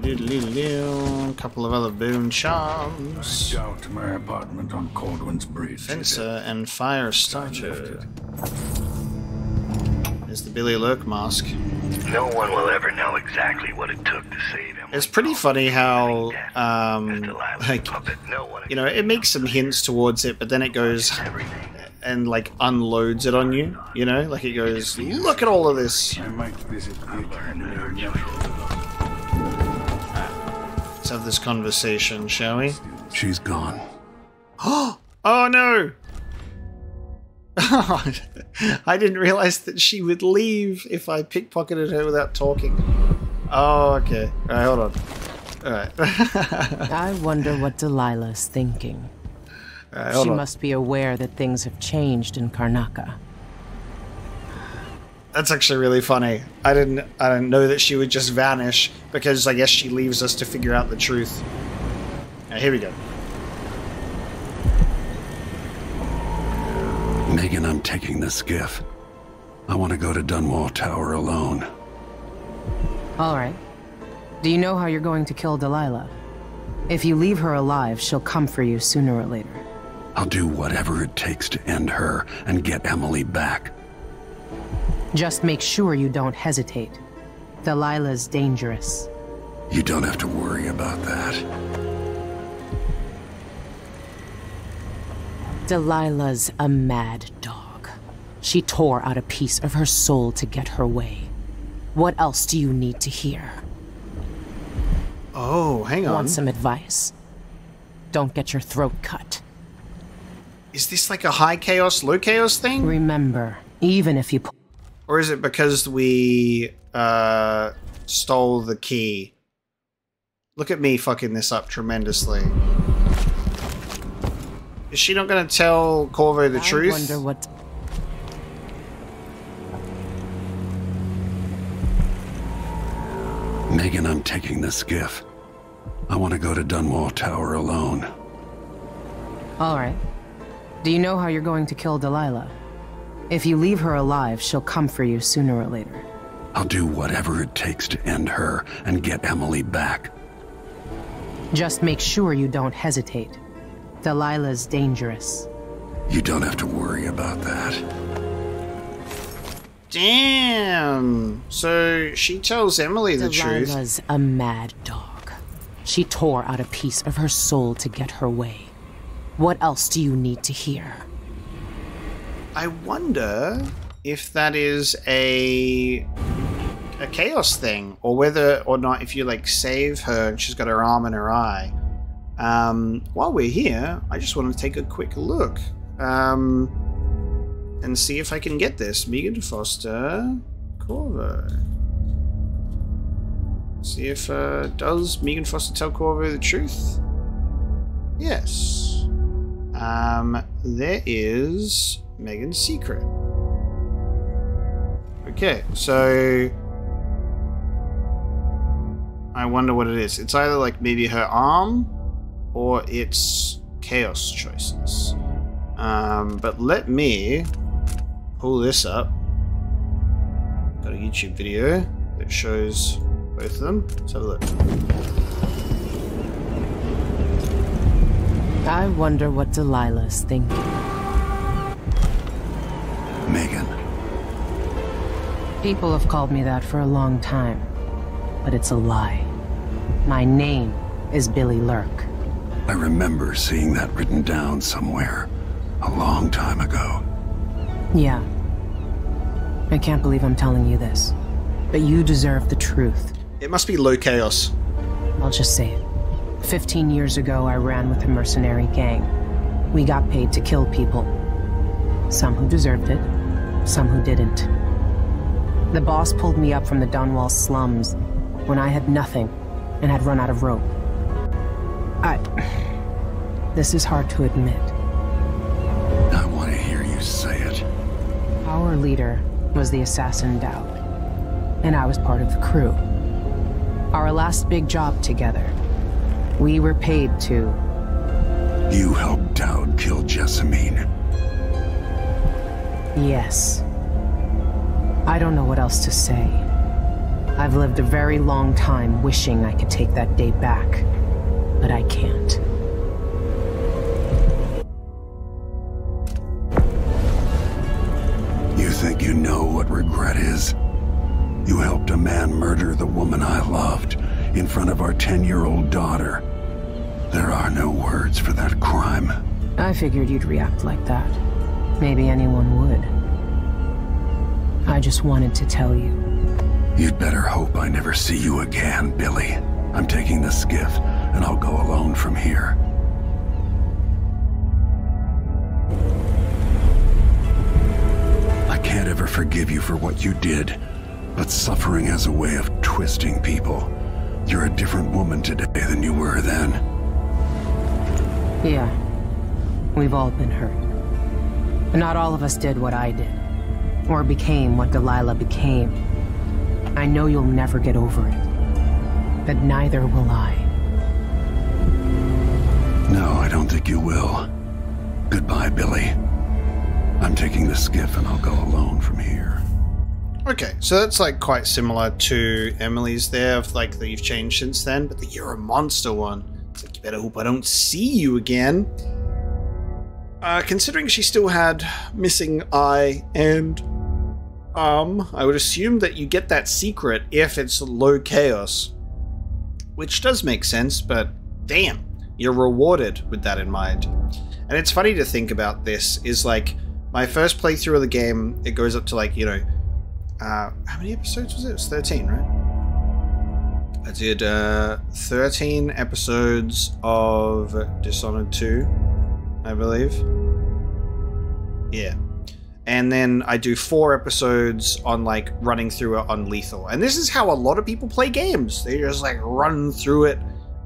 A couple of other boon charms. Down to my apartment on Caldwell's Bridge. Fencer and fire starter. There's the Billy Lurk mask. No one will ever know exactly what it took to save him. It's pretty funny how, like, you know, it makes some hints towards it, but then it goes and, like, unloads it on you, you know? Like, it goes, look at all of this. I might visit Let's have this conversation, shall we? She's gone. Oh no! I didn't realize that she would leave if I pickpocketed her without talking. Oh, okay. Alright, hold on. Alright. I wonder what Delilah's thinking. She must be aware that things have changed in Karnaka. That's actually really funny. I didn't know that she would just vanish, because I guess she leaves us to figure out the truth. Right, here we go. Megan, I'm taking the skiff. I want to go to Dunwall Tower alone. Alright. Do you know how you're going to kill Delilah? If you leave her alive, she'll come for you sooner or later. I'll do whatever it takes to end her and get Emily back. Just make sure you don't hesitate. Delilah's dangerous. You don't have to worry about that. Delilah's a mad dog. She tore out a piece of her soul to get her way. What else do you need to hear? Oh, hang on. Want some advice? Don't get your throat cut. Is this like a high chaos, low chaos thing? Remember, even if you... Or is it because we stole the key? Look at me fucking this up tremendously. Is she not going to tell Corvo the truth? I wonder what... Megan, I'm taking the skiff. I want to go to Dunwall Tower alone. All right. Do you know how you're going to kill Delilah? If you leave her alive, she'll come for you sooner or later. I'll do whatever it takes to end her and get Emily back. Just make sure you don't hesitate. Delilah's dangerous. You don't have to worry about that. Damn! So she tells Emily the truth. Delilah's a mad dog. She tore out a piece of her soul to get her way. What else do you need to hear? I wonder if that is a chaos thing, or whether or not if you like save her and she's got her arm and her eye. While we're here, I just want to take a quick look and see if I can get this. Megan Foster, Corvo. See if does Megan Foster tell Corvo the truth? Yes. There is Megan's secret. Okay, so I wonder what it is. It's either like maybe her arm or it's chaos choices. But let me pull this up. Got a YouTube video that shows both of them. Let's have a look. I wonder what Delilah's thinking. Megan. People have called me that for a long time, but it's a lie. My name is Billy Lurk. I remember seeing that written down somewhere a long time ago. Yeah. I can't believe I'm telling you this, but you deserve the truth. It must be low chaos. I'll just say it. 15 years ago, I ran with a mercenary gang. We got paid to kill people. Some who deserved it, some who didn't. The boss pulled me up from the Dunwall slums when I had nothing and had run out of rope. This is hard to admit. I want to hear you say it. Our leader was the assassin Dowd, and I was part of the crew. Our last big job together, we were paid to... You helped Dowd kill Jessamine. Yes. I don't know what else to say. I've lived a very long time wishing I could take that day back, but I can't. You think you know what regret is? You helped a man murder the woman I loved in front of our 10-year-old daughter. There are no words for that crime. I figured you'd react like that. Maybe anyone would. I just wanted to tell you. You'd better hope I never see you again, Billy. I'm taking the skiff, and I'll go alone from here. I can't ever forgive you for what you did, but suffering has a way of twisting people. You're a different woman today than you were then. Yeah. We've all been hurt. But not all of us did what I did. Or became what Delilah became. I know you'll never get over it. But neither will I. No, I don't think you will. Goodbye, Billy. I'm taking the skiff and I'll go alone from here. Okay, so that's like quite similar to Emily's there, of like that you've changed since then, but the "you're a monster" one. It's like, you better hope I don't see you again. Considering she still had missing eye and I would assume that you get that secret if it's low chaos, which does make sense, but damn, you're rewarded with that in mind. And it's funny to think about this, is like, my first playthrough of the game, it goes up to like, you know, how many episodes was it? It was 13, right? I did 13 episodes of Dishonored 2, I believe. Yeah. And then I do 4 episodes on like running through it on Lethal. And this is how a lot of people play games. They just like run through it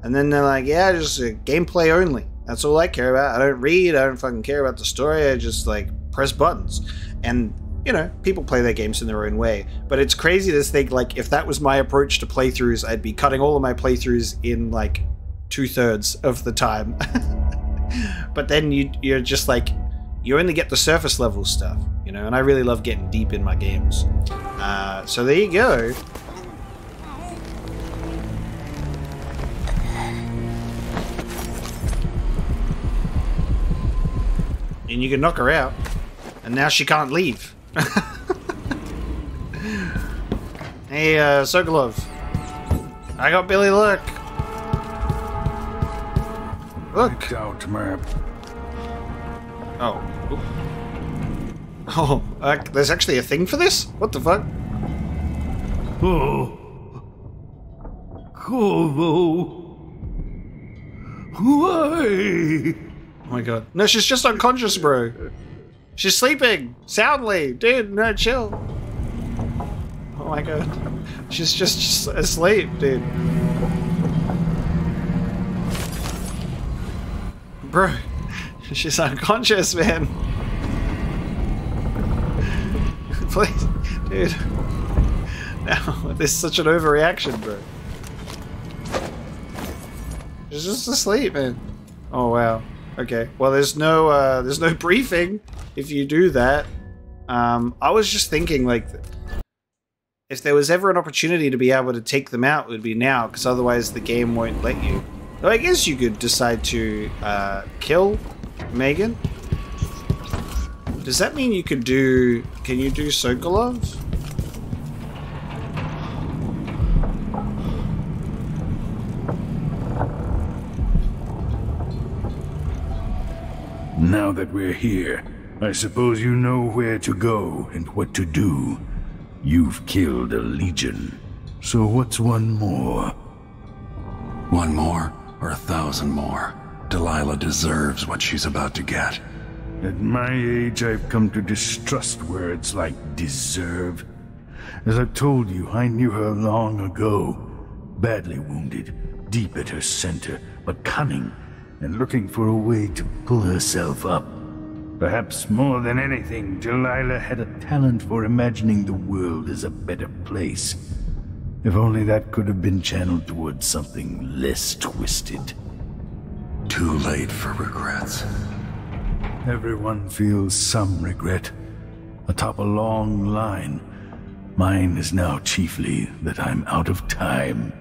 and then they're like, yeah, just gameplay only. That's all I care about. I don't read, I don't fucking care about the story, I just like press buttons. And you know, people play their games in their own way. But it's crazy to think, like, if that was my approach to playthroughs, I'd be cutting all of my playthroughs in, like, 2/3 of the time. But then you're just, like, you only get the surface level stuff, you know? And I really love getting deep in my games. So there you go. And you can knock her out. And now she can't leave. Hey, Sokolov. I got Billy, look. Look. Out, map. Oh. Oh, there's actually a thing for this? What the fuck? Oh. Corvo. Why? Oh my god. No, she's just unconscious, bro. She's sleeping soundly, dude. No, chill. Oh my god, she's just asleep, dude. Bro, she's unconscious, man. Please, dude. No, this is such an overreaction, bro. She's just asleep, man. Oh wow. Okay. Well, there's no briefing. If you do that, I was just thinking, like, if there was ever an opportunity to be able to take them out, it would be now, because otherwise the game won't let you. So I guess you could decide to kill Megan. Does that mean you could do... Can you do Sokolov? Now that we're here, I suppose you know where to go and what to do. You've killed a legion. So what's one more? One more, or 1,000 more. Delilah deserves what she's about to get. At my age, I've come to distrust words like deserve. As I've told you, I knew her long ago. Badly wounded, deep at her center, but cunning, and looking for a way to pull herself up. Perhaps more than anything, Delilah had a talent for imagining the world as a better place. If only that could have been channeled towards something less twisted. Too late for regrets. Everyone feels some regret, atop a long line. Mine is now chiefly that I'm out of time.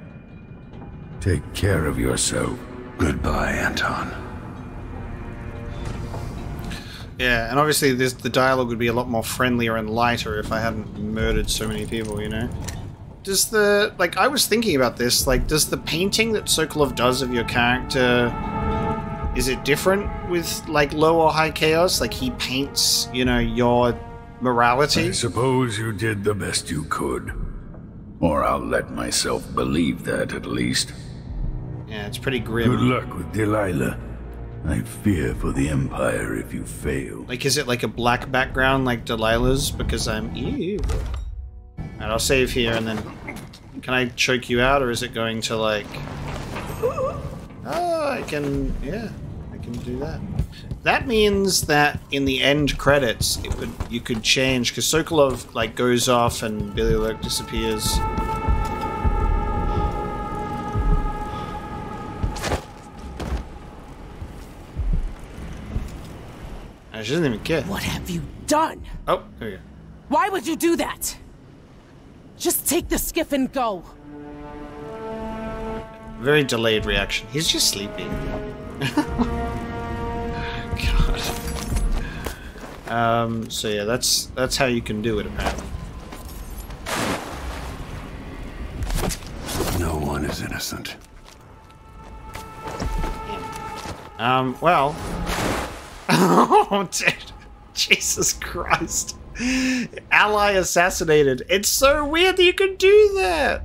Take care of yourself. Goodbye, Anton. Yeah, and obviously the dialogue would be a lot more friendlier and lighter if I hadn't murdered so many people, you know? Does the... Like, I was thinking about this, like, does the painting that Sokolov does of your character... Is it different with, like, low or high chaos? Like, he paints, you know, your morality? I suppose you did the best you could. Or I'll let myself believe that, at least. Yeah, it's pretty grim. Good luck with Delilah. I fear for the Empire if you fail. Like, is it like a black background like Delilah's? Because I'm... Ew. Alright, I'll save here and then... Can I choke you out, or is it going to, like... Oh, I can... Yeah, I can do that. That means that in the end credits, it would you could change, because Sokolov, like, goes off and Billy Lurk disappears. She doesn't even care. What have you done? Oh, there you go. Why would you do that? Just take the skiff and go. Very delayed reaction. He's just sleeping. God. So yeah, that's how you can do it apparently. Well. Oh, dude. Jesus Christ. Ally assassinated. It's so weird that you could do that.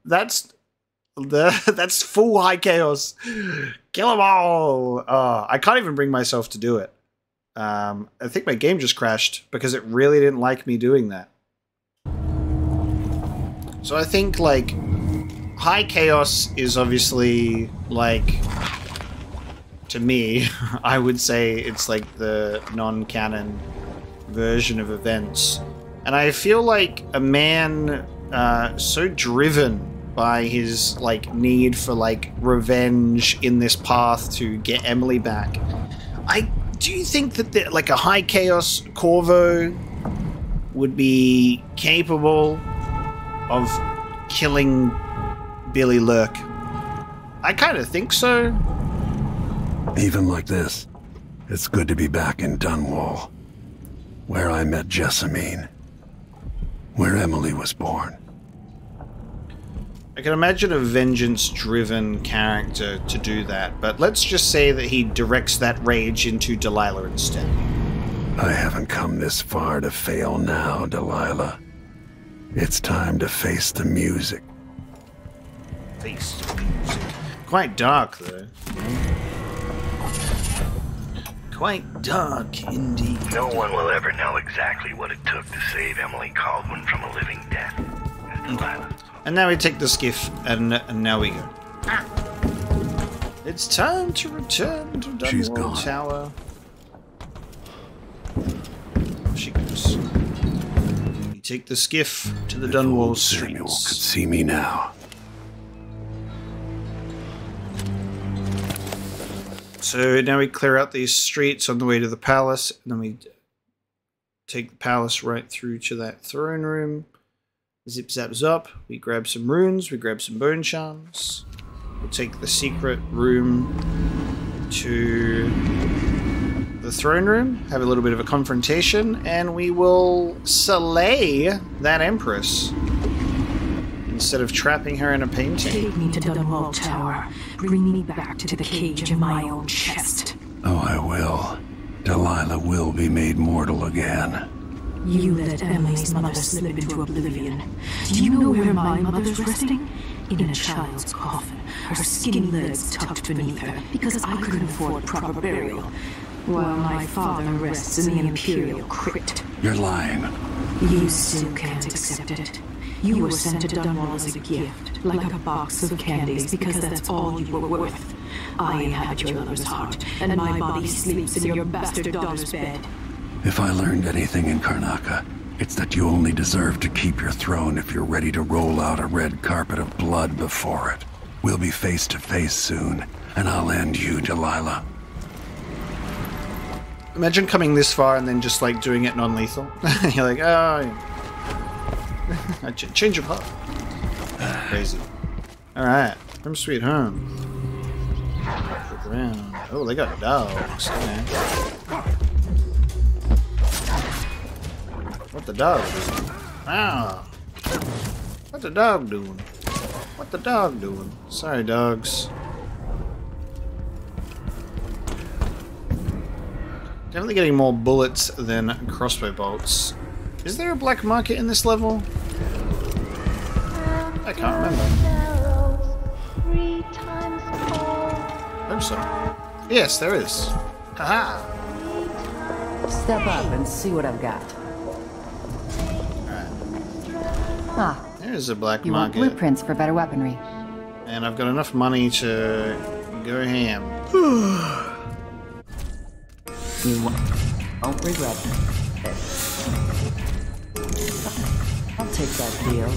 That's full high chaos. Kill them all. I can't even bring myself to do it. I think my game just crashed because it really didn't like me doing that. So I think, like, high chaos is obviously, like, to me, I would say it's like the non-canon version of events. And I feel like a man so driven by his, like, need for, like, revenge in this path to get Emily back. Do you think that, like, a high chaos Corvo would be capable of killing Billy Lurk? I kind of think so. Even like this, it's good to be back in Dunwall, where I met Jessamine, where Emily was born. I can imagine a vengeance-driven character to do that, but let's just say that he directs that rage into Delilah instead. I haven't come this far to fail now, Delilah. It's time to face the music. Face the music. Quite dark, though. Quite dark, indeed. No one will ever know exactly what it took to save Emily Caldwin from a living death. Delilah. And now we take the skiff, and now we go. It's time to return to Dunwall Tower. She goes. We take the skiff to the Dunwall streets. Samuel could see me now. So now we clear out these streets on the way to the palace, and then we take the palace right through to that throne room. Zip zap zop, we grab some runes, we grab some bone charms. We'll take the secret room to the throne room, have a little bit of a confrontation, and we will slay that Empress instead of trapping her in a painting. Take me to Dunwall Tower. Bring me back to the cage in my own chest. Oh, I will. Delilah will be made mortal again. You let Emily's mother slip into oblivion. Do you know where my mother's resting? In a child's coffin, her skinny legs tucked beneath her, because I couldn't afford proper burial, while my father rests in the Imperial crypt. You're lying. You still can't accept it. You were sent to Dunwall as a gift, like a box of candies, because that's all you were worth. I inhabit your mother's heart, and my body sleeps in your bastard daughter's bed. If I learned anything in Karnaca, it's that you only deserve to keep your throne if you're ready to roll out a red carpet of blood before it. We'll be face to face soon, and I'll end you, Delilah. Imagine coming this far and then just, like, doing it non-lethal. You're like, oh, yeah. Change your path. Crazy. Alright, home sweet home. Look around. Oh, they got dogs. Okay. What the dog doing? Ah. What the dog doing? What the dog doing? Sorry, dogs. Definitely getting more bullets than crossbow bolts. Is there a black market in this level? I can't remember. Hope so. Yes, there is. Haha. Step up and see what I've got. Ah, there's a black you market. want blueprints for better weaponry. And I've got enough money to go ham. You won't regret it. I'll take that deal.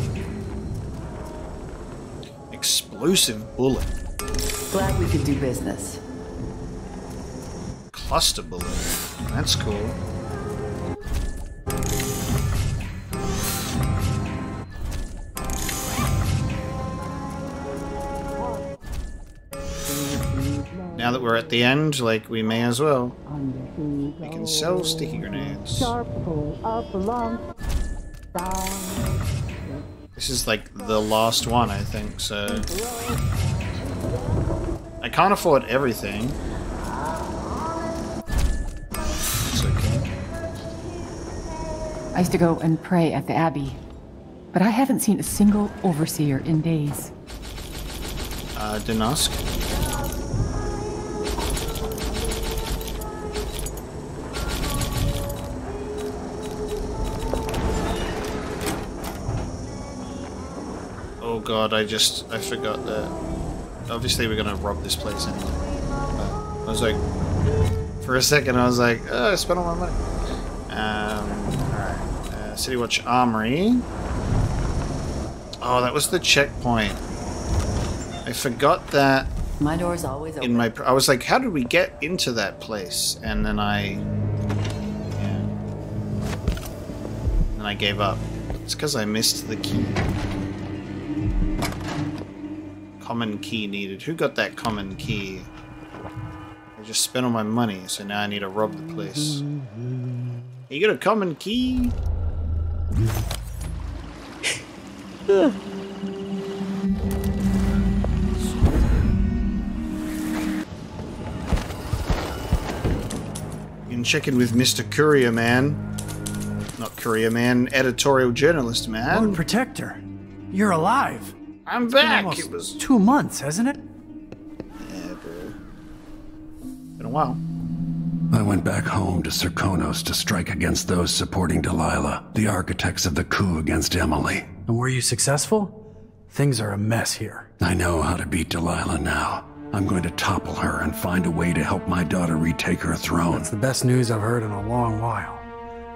Explosive bullet. Glad we could do business. Cluster bullet. That's cool. Now that we're at the end, like, we may as well. We can sell sticky grenades. This is like the last one, I think, so... I can't afford everything. It's okay. I used to go and pray at the Abbey, but I haven't seen a single overseer in days. Didn't ask. Oh god, I forgot that. Obviously we're gonna rob this place anyway. But I was like, for a second I was like, oh, I spent all my money. Alright. City Watch Armory. Oh, that was the checkpoint. I forgot that. My door's always open. I was like, how did we get into that place? And then I gave up. It's because I missed the key. Common key needed. Who got that common key? I just spent all my money, so now I need to rob the place. You got a common key? You can check in with Mr. Courier Man. Not Courier Man, editorial journalist man. Lord Protector, you're alive. I'm back. It's been it was 2 months, hasn't it? Yeah, bro. Been a while. I went back home to Serkonos to strike against those supporting Delilah, the architects of the coup against Emily. And were you successful? Things are a mess here. I know how to beat Delilah now. I'm going to topple her and find a way to help my daughter retake her throne. That's the best news I've heard in a long while.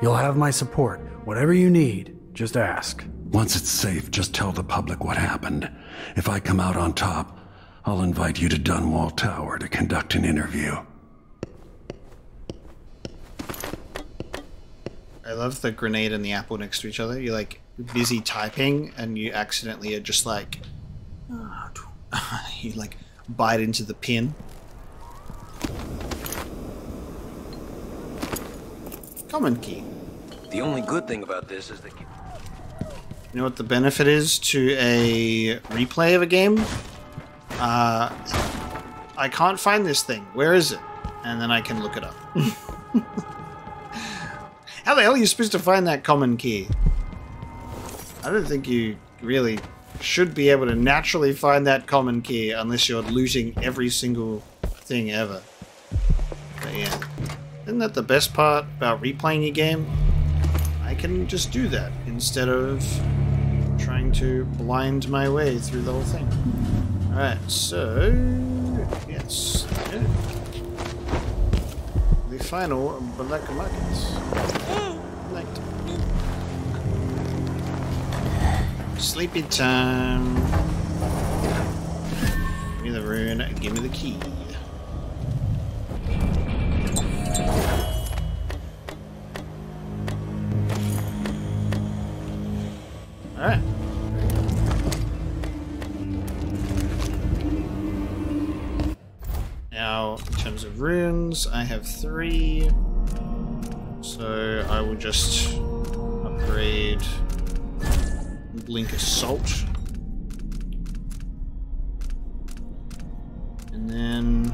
You'll have my support. Whatever you need, just ask. Once it's safe, just tell the public what happened. If I come out on top, I'll invite you to Dunwall Tower to conduct an interview. I love the grenade and the apple next to each other. You're like busy typing and you accidentally are just like you like bite into the pin. Common key. The only good thing about this is that you know what the benefit is to a replay of a game? I can't find this thing. Where is it? And then I can look it up. How the hell are you supposed to find that common key? I don't think you really should be able to naturally find that common key unless you're losing every single thing ever. But yeah. Isn't that the best part about replaying a game? I can just do that instead of trying to blind my way through the whole thing. Alright, so... yes. Yeah. The final Black Markets. Night. Sleepy time. Give me the rune, give me the key. Alright. Now, in terms of runes, I have 3. So I will just upgrade Blink Assault. And then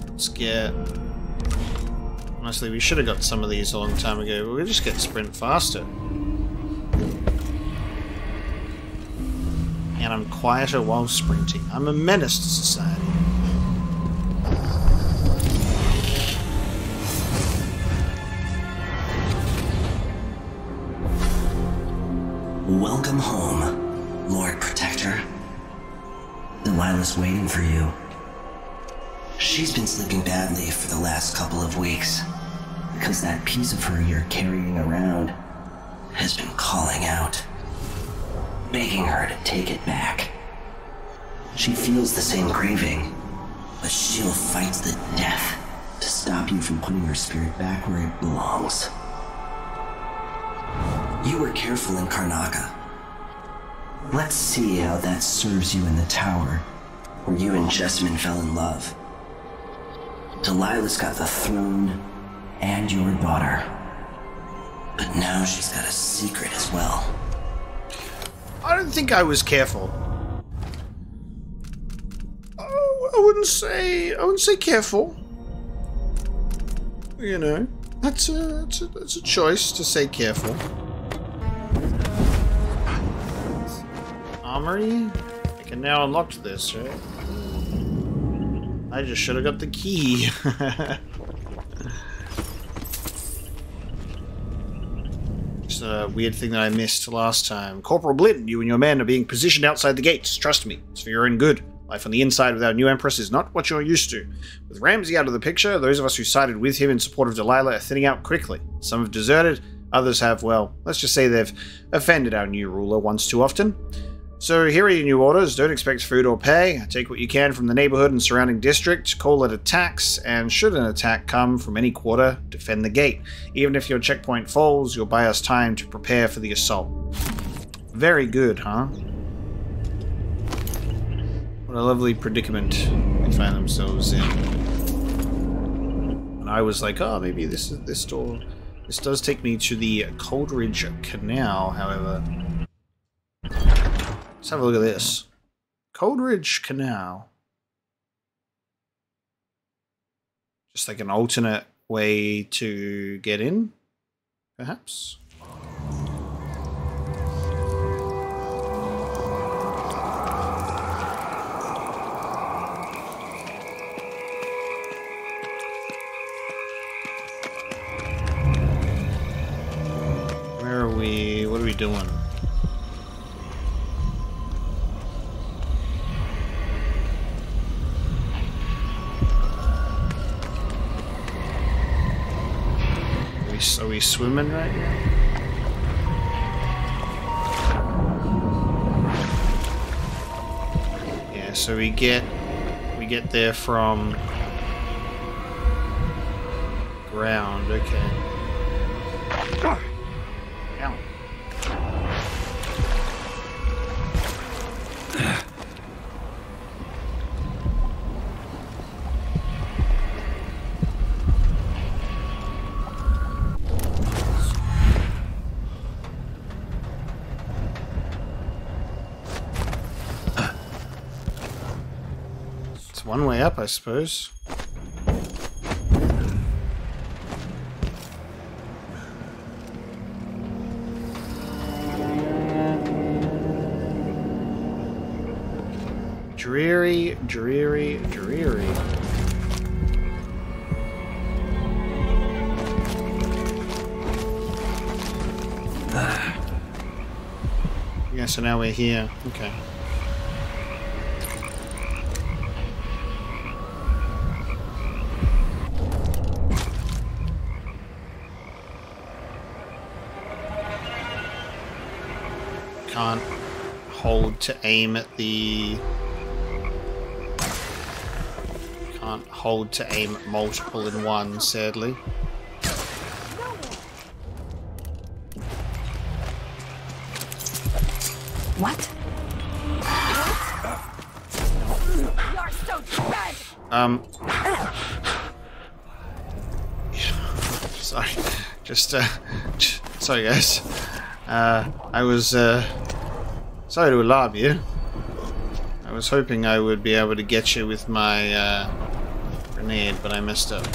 let's get... honestly, we should have got some of these a long time ago, but we'll just get Sprint faster. And I'm quieter while sprinting. I'm a menace to society. Welcome home, Lord Protector. Delilah's waiting for you. She's been sleeping badly for the last couple of weeks because that piece of her you're carrying around has been calling out, begging her to take it back. She feels the same craving, but she'll fight the death to stop you from putting her spirit back where it belongs. You were careful in Karnaca. Let's see how that serves you in the tower, where you and Jessamine fell in love. Delilah's got the throne and your daughter. But now she's got a secret as well. I don't think I was careful. Oh. I wouldn't say careful. You know, that's a choice to say careful. Armory? I can now unlock this, right? I just should have got the key. Just a weird thing that I missed last time. Corporal Blinn, you and your men are being positioned outside the gates. Trust me, it's for your own good. Life on the inside with our new Empress is not what you're used to. With Ramsay out of the picture, those of us who sided with him in support of Delilah are thinning out quickly. Some have deserted, others have, well, let's just say they've offended our new ruler once too often. So here are your new orders. Don't expect food or pay. Take what you can from the neighborhood and surrounding district, call it attacks, and should an attack come from any quarter, defend the gate. Even if your checkpoint falls, you'll buy us time to prepare for the assault. Very good, huh? What a lovely predicament they find themselves in. And I was like, oh, maybe this door. This does take me to the Coldridge Canal, however. Let's have a look at this. Coldridge Canal. Just like an alternate way to get in, perhaps? Where are we? What are we doing? Are we swimming right now? Yeah, so we get there from ground, okay. Ow. One way up, I suppose. Dreary, dreary, dreary. Yeah, so now we're here. Okay. Can't hold to aim at the... Can't hold to aim at multiple in one, sadly. What? You're so bad. Sorry. Just, sorry guys. I was, sorry to alarm you. I was hoping I would be able to get you with my, grenade, but I messed up.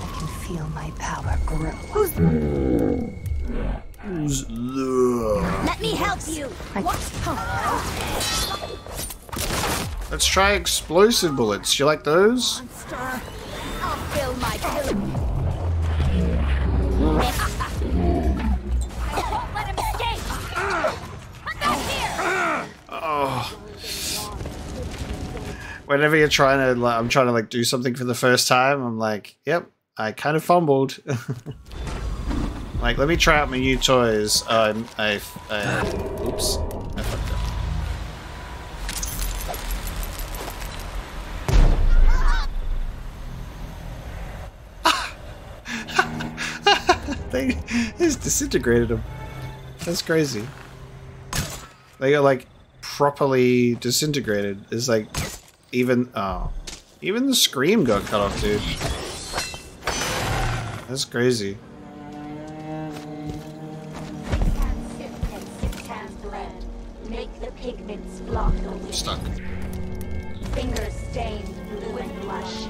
I can feel my power grow. Who's there? Let me help you! What? Let's try explosive bullets. You like those? Monster! I'll fill my killing. I won't let him escape! Come back here! Oh. Whenever you're trying to, like, I'm trying to like do something for the first time, I'm like, yep, I kind of fumbled. Like, let me try out my new toys. Oops, I fucked up. They just disintegrated him. That's crazy. They got like properly disintegrated. It's like even even the scream got cut off, dude. Make the pigments block the wind. Stuck. Fingers stained blue and blush.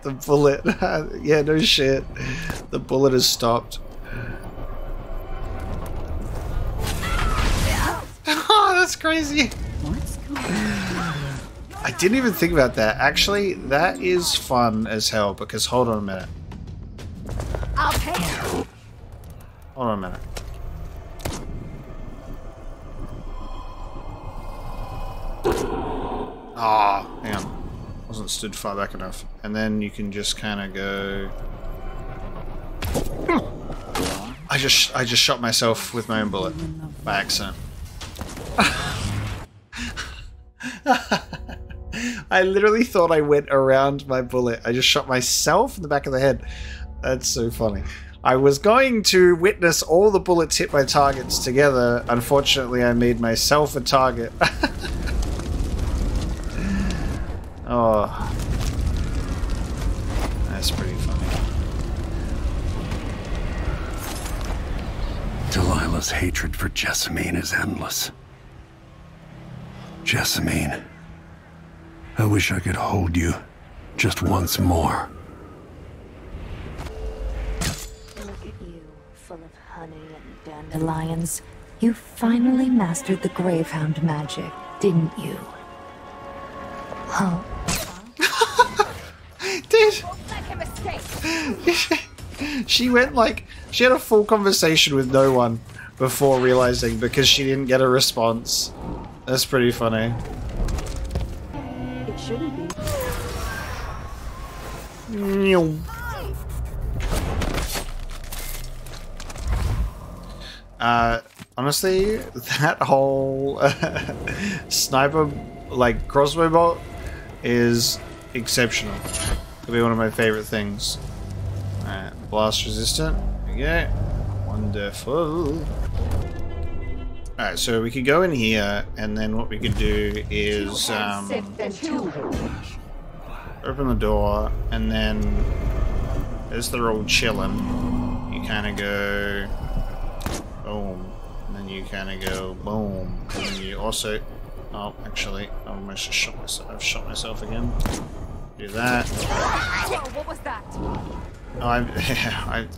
The bullet. Yeah, no shit. The bullet has stopped. Oh, that's crazy. What's going on? I didn't even think about that. Actually, that is fun as hell because hold on a minute. I'll pay. Hold on a minute. Oh, hang on. Wasn't stood far back enough. And then you can just kind of go. I just shot myself with my own bullet by accident. I literally thought I went around my bullet. I just shot myself in the back of the head. That's so funny. I was going to witness all the bullets hit my targets together. Unfortunately, I made myself a target. Oh. That's pretty funny. Delilah's hatred for Jessamine is endless. Jessamine, I wish I could hold you just once more. Look at you, full of honey and dandelions. You finally mastered the Gravehound magic, didn't you? Oh. Dude! She went like... She had a full conversation with no one before realizing because she didn't get a response. That's pretty funny. It shouldn't be. Honestly, that whole sniper, like, crossbow bolt is exceptional. Could be one of my favorite things. Alright, blast resistant. There we go. Wonderful. Alright, so we could go in here, and then what we could do is open the door, and then as they're all chilling, you kind of go boom, and then you kind of go boom, and then you also... Oh, actually, I almost just shot myself. I've shot myself again. Do that. Whoa, what was that? Oh,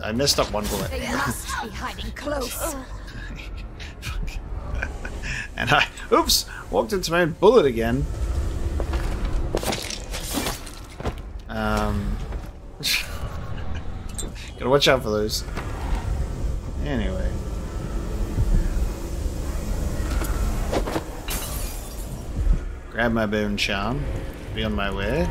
I messed up one bullet. They must be hiding close. And I, oops, walked into my own bullet again. Gotta watch out for those. Anyway. Grab my bone charm. Be on my way.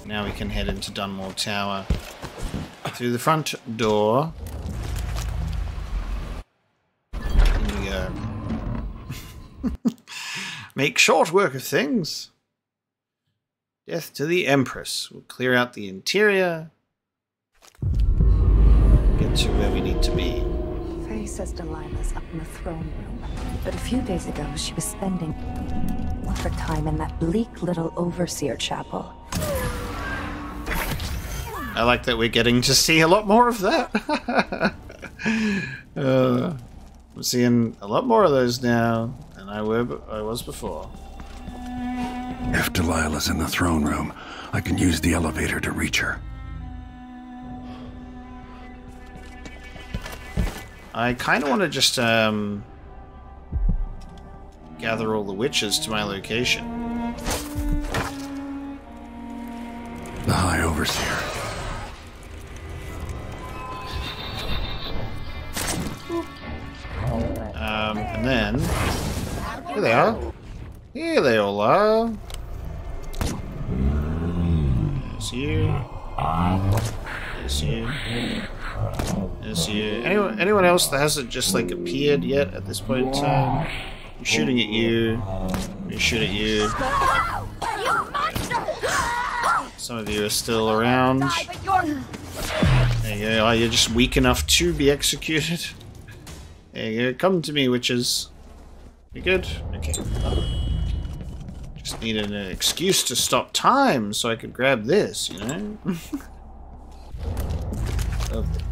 Now we can head into Dunwall Tower. Through the front door. Here we go. Make short work of things. Death to the Empress. We'll clear out the interior. Get to where we need to be. Faye says Delilah's up in the throne room, but a few days ago she was spending her time in that bleak little overseer chapel. I like that we're getting to see a lot more of that. I'm seeing a lot more of those now than I was before. If Delilah's in the throne room, I can use the elevator to reach her. I kind of want to just gather all the witches to my location. The High Overseer. And then here they are. Here they all are. There's you. There's you. There's you. Anyone else that hasn't just like appeared yet at this point in time? I'm shooting at you. We shoot at you. Some of you are still around. There you go. Oh, you're just weak enough to be executed. There you go. Come to me, witches. You good? Okay. Just needed an excuse to stop time so I could grab this, you know? Lovely.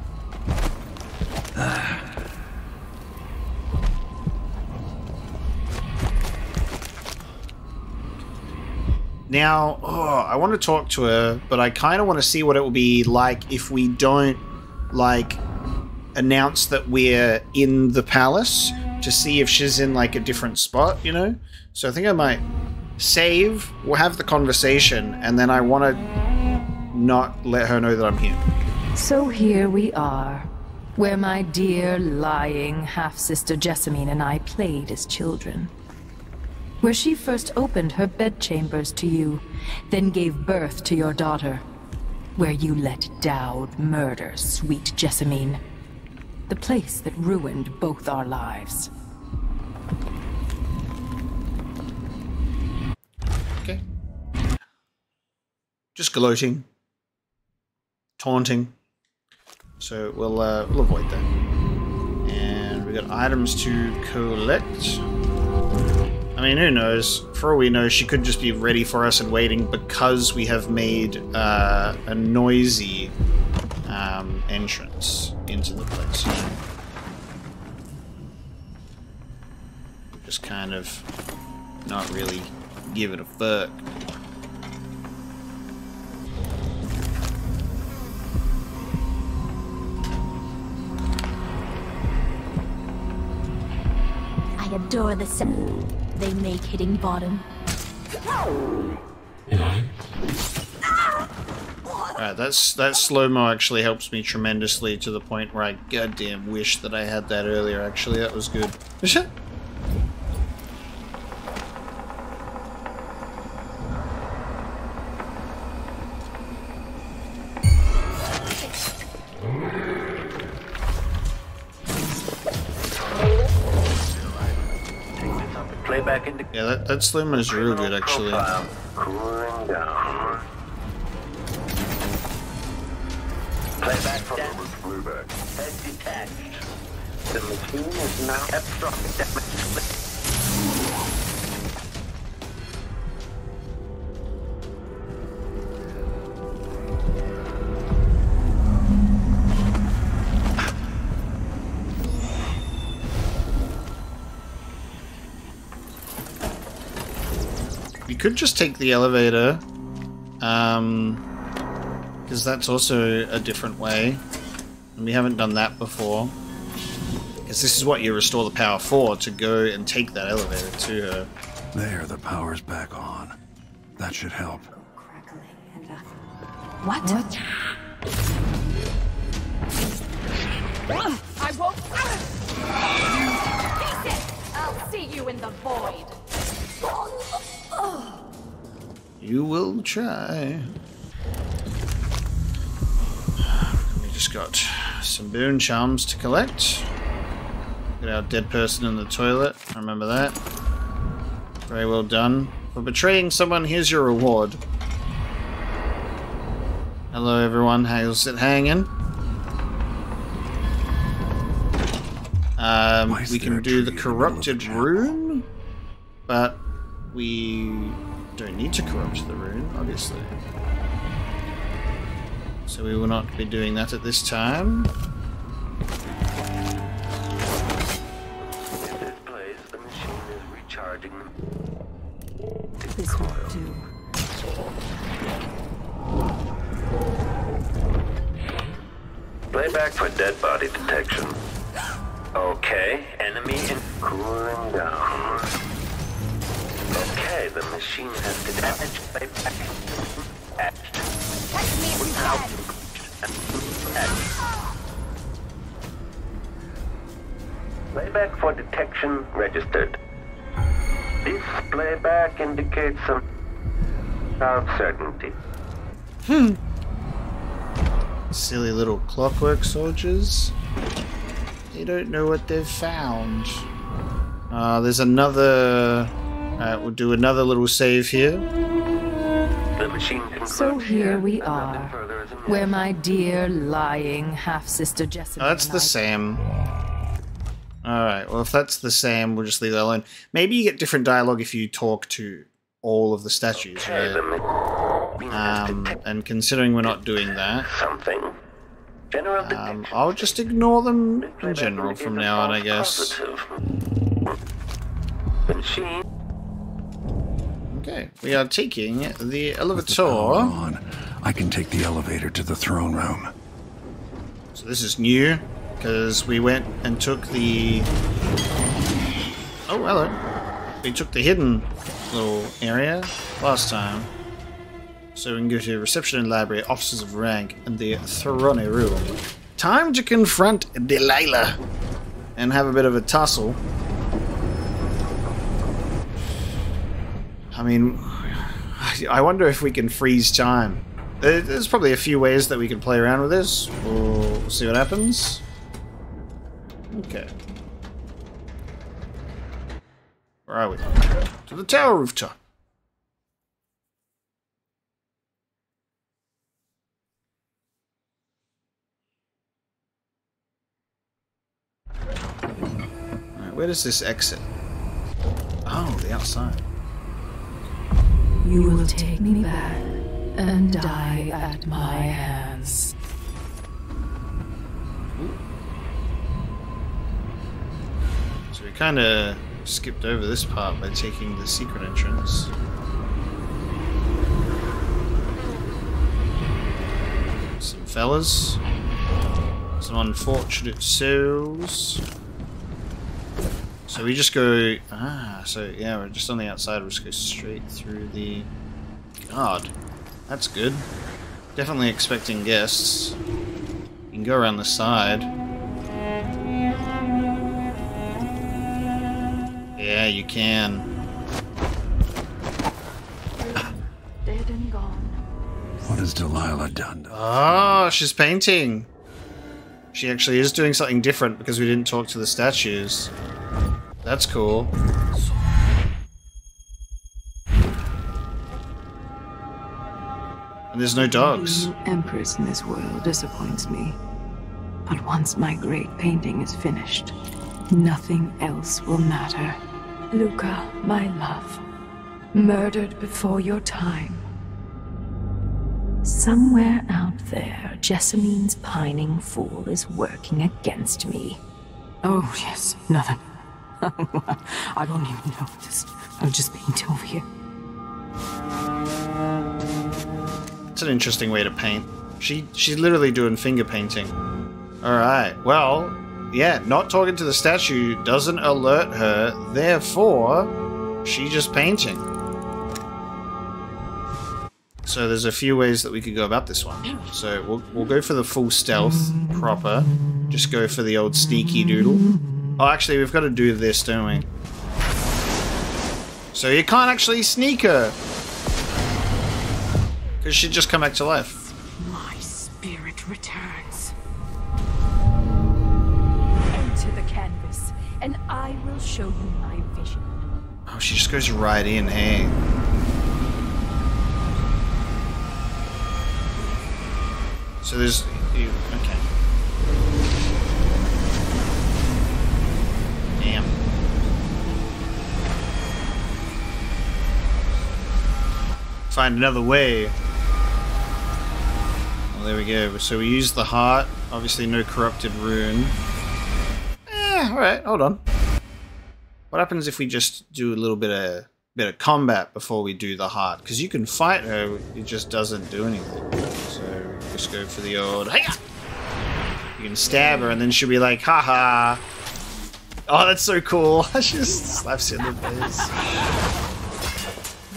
Now, I want to talk to her, but I kind of want to see what it will be like if we don't, like, announce that we're in the palace, to see if she's in, like, a different spot, you know? So I think I might save, we'll have the conversation, and then I want to not let her know that I'm here. So here we are, where my dear, lying half-sister Jessamine and I played as children. Where she first opened her bedchambers to you, then gave birth to your daughter. Where you let Dowd murder sweet Jessamine. The place that ruined both our lives. Okay. Just gloating. Taunting. So we'll avoid that. And we got items to collect. I mean, who knows? For all we know, she could just be ready for us and waiting because we have made a noisy entrance into the place. Just kind of not really give it a fuck. I adore the sound they make hitting bottom. Alright, that slow-mo actually helps me tremendously to the point where I goddamn wish that I had that earlier, actually. That was good. Yeah, that slow-mo is real good, actually. Cooling down. Playback from playback. Head detached. The machine is now catastrophic damage. We could just take the elevator, because that's also a different way, and we haven't done that before. Because this is what you restore the power for, to go and take that elevator to her. There, the power's back on. That should help. What? I won't. I'll see you in the void. You will try. We just got some boon charms to collect. Get our dead person in the toilet. Remember that. Very well done. For betraying someone, here's your reward. Hello everyone, how's it hanging? We can do the corrupted rune, but we don't need to corrupt the rune, obviously. So we will not be doing that at this time. In this place, the machine is recharging them. This will do. Playback for dead body detection. Okay, enemy in cooling down. Okay, the machine has detached playback. Playback for detection registered. This playback indicates some uncertainty. Silly little clockwork soldiers. They don't know what they've found. There's another... Alright, we'll do another little save here. The machine so here we are, where my dear, lying half-sister Jessica... Oh, that's the same. Alright, well if that's the same, we'll just leave that alone. Maybe you get different dialogue if you talk to all of the statues, right? And considering we're not doing that, I'll just ignore them in general from now on, I guess. Okay, we are taking the elevator. On. I can take the elevator to the throne room. So this is new, because we went and took the... Oh, hello. We took the hidden little area last time. So we can go to reception and library, officers of rank, and the throne room. Time to confront Delilah and have a bit of a tussle. I mean, I wonder if we can freeze time. There's probably a few ways that we can play around with this. We'll see what happens. Okay. Where are we? To the tower rooftop. Alright, where does this exit? Oh, the outside. You will take me back and die at my hands. So we kind of skipped over this part by taking the secret entrance. Some fellas. Some unfortunate souls. So we just go... so yeah, we're just on the outside. We'll just go straight through the... God, that's good. Definitely expecting guests. You can go around the side. Yeah, you can. Dead and gone. What has Delilah done? Oh, she's painting. She actually is doing something different because we didn't talk to the statues. That's cool. And there's no dogs. Being empress in this world disappoints me. But once my great painting is finished, nothing else will matter. Luca, my love, murdered before your time. Somewhere out there, Jessamine's pining fool is working against me. Oh, yes, nothing. I don't even notice. I'll just paint over here. It's an interesting way to paint. She's literally doing finger painting. Alright, well, yeah, not talking to the statue doesn't alert her, therefore, she's just painting. So there's a few ways that we could go about this one. So we'll go for the full stealth proper. Just go for the old sneaky doodle. Oh, actually, we've got to do this, don't we? So you can't actually sneak her. Because she'd just come back to life. My spirit returns. Enter the canvas, and I will show you my vision. Oh, she just goes right in, hey. So there's... okay. Damn. Find another way. Well, there we go. So we use the heart. Obviously no corrupted rune. Alright, hold on. What happens if we just do a little bit of combat before we do the heart? Because you can fight her, it just doesn't do anything. So just go for the old hiya! You can stab her and then she'll be like, haha! Oh, that's so cool. She just slaps you in the face.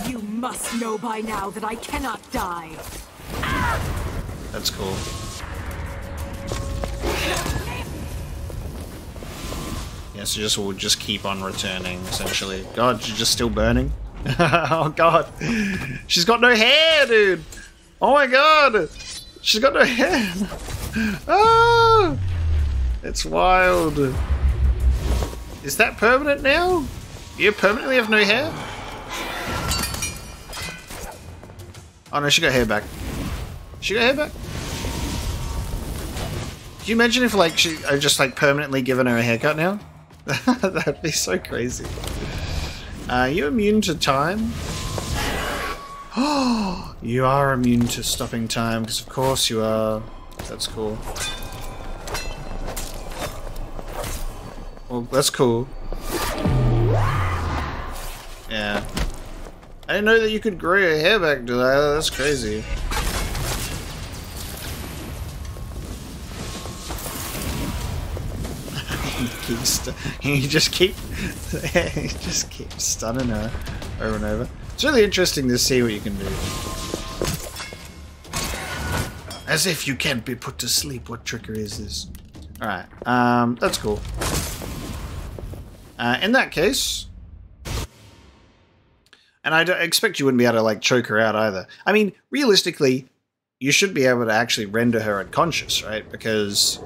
You must know by now that I cannot die. That's cool. Yeah, so we'll just keep on returning, essentially. God, she's just still burning. Oh god. She's got no hair, dude! Oh my god! She's got no hair! Ah! It's wild. Is that permanent now? You permanently have no hair? Oh no, she got hair back. She got hair back? Can you imagine if like I just like permanently given her a haircut now? That'd be so crazy. Are you immune to time? Oh, you are immune to stopping time, because of course you are. That's cool. Well, that's cool. Yeah. I didn't know that you could grow your hair back, Delilah. That's crazy. You just keep stunning her over and over. It's really interesting to see what you can do. As if you can't be put to sleep. What trickery is this? Alright, that's cool. In that case... And I don't expect you wouldn't be able to, like, choke her out either. I mean, realistically, you should be able to actually render her unconscious, right? Because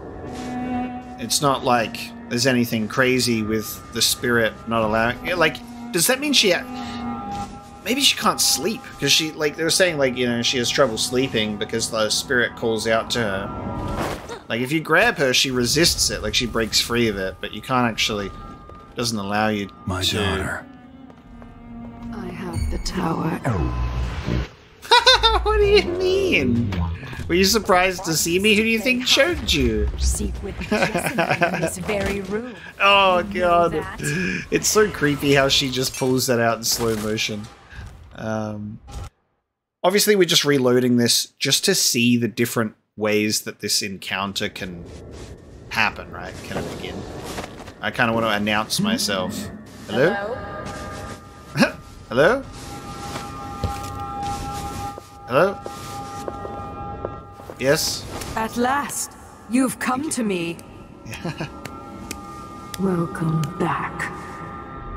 it's not like there's anything crazy with the spirit not allowing... Like, does that mean she... Maybe she can't sleep, because she, like, they were saying, like, you know, she has trouble sleeping because the spirit calls out to her. Like, if you grab her, she resists it, like, she breaks free of it, but you can't actually... Doesn't allow you to... My daughter. I have the tower. What do you mean? Were you surprised to see me? Who do you think choked you? Seek with Jessamine in this very room. Oh god. It's so creepy how she just pulls that out in slow motion. Obviously we're just reloading this just to see the different ways that this encounter can happen, right? Can it begin? I kind of want to announce myself. Hello? Hello? Hello? Yes? At last, you've come to me. Welcome back.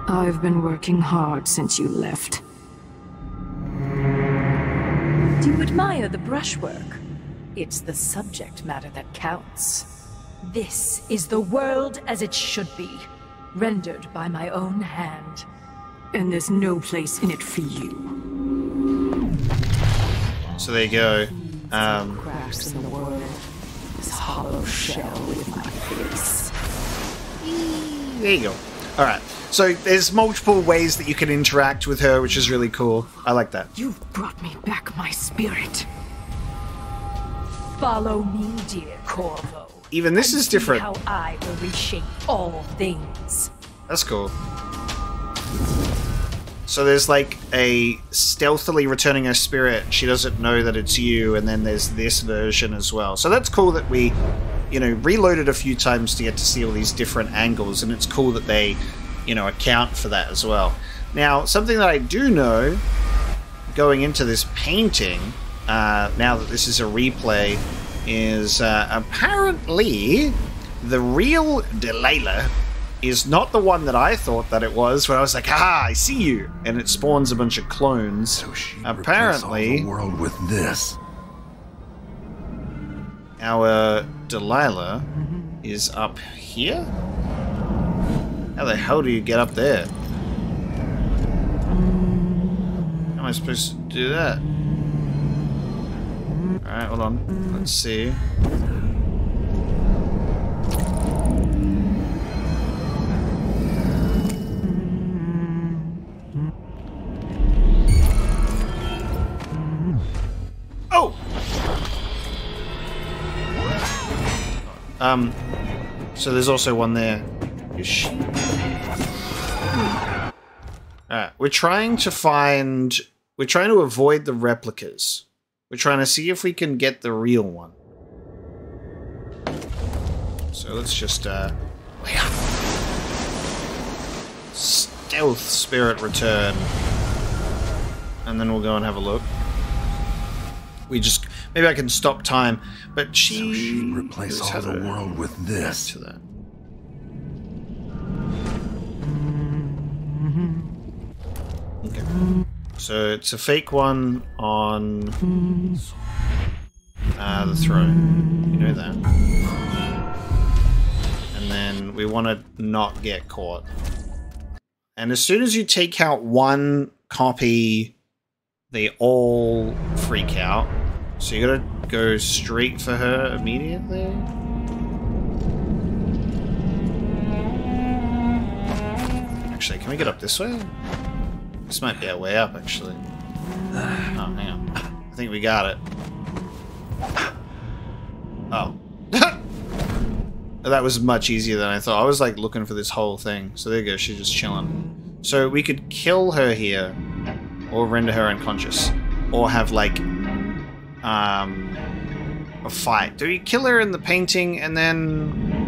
I've been working hard since you left. Do you admire the brushwork? It's the subject matter that counts. This is the world as it should be, rendered by my own hand. And there's no place in it for you. So there you go. Cracks in the world. This hollow shell with my face. There you go. Alright. So there's multiple ways that you can interact with her, which is really cool. I like that. You've brought me back my spirit. Follow me, dear Corvo. Even this is different. How I will reshape all things. That's cool. So there's like a stealthily returning her spirit. She doesn't know that it's you, and then there's this version as well. So that's cool that we, you know, reloaded a few times to get to see all these different angles, and it's cool that they, you know, account for that as well. Now, something that I do know going into this painting, now that this is a replay, is apparently the real Delilah is not the one that I thought that it was when I was like, "Ah, I see you," and it spawns a bunch of clones. So she apparently, the world with this. Our Delilah is up here. How the hell do you get up there? How am I supposed to do that? All right, hold on. Let's see. Oh! So there's also one there. Is she? Alright, we're trying to avoid the replicas. We're trying to see if we can get the real one. So let's just, stealth spirit return. And then we'll go and have a look. Maybe I can stop time, but she replace all the world with this. To that. Okay. So it's a fake one on the throne. You know that. And then we want to not get caught. And as soon as you take out one copy, they all freak out. So you gotta go straight for her immediately. we get up this way? This might be our way up, actually. Oh, hang on. I think we got it. Oh. That was much easier than I thought. I was like looking for this whole thing. So there you go, she's just chilling. So we could kill her here, or render her unconscious, or have like a fight. Do we kill her in the painting and then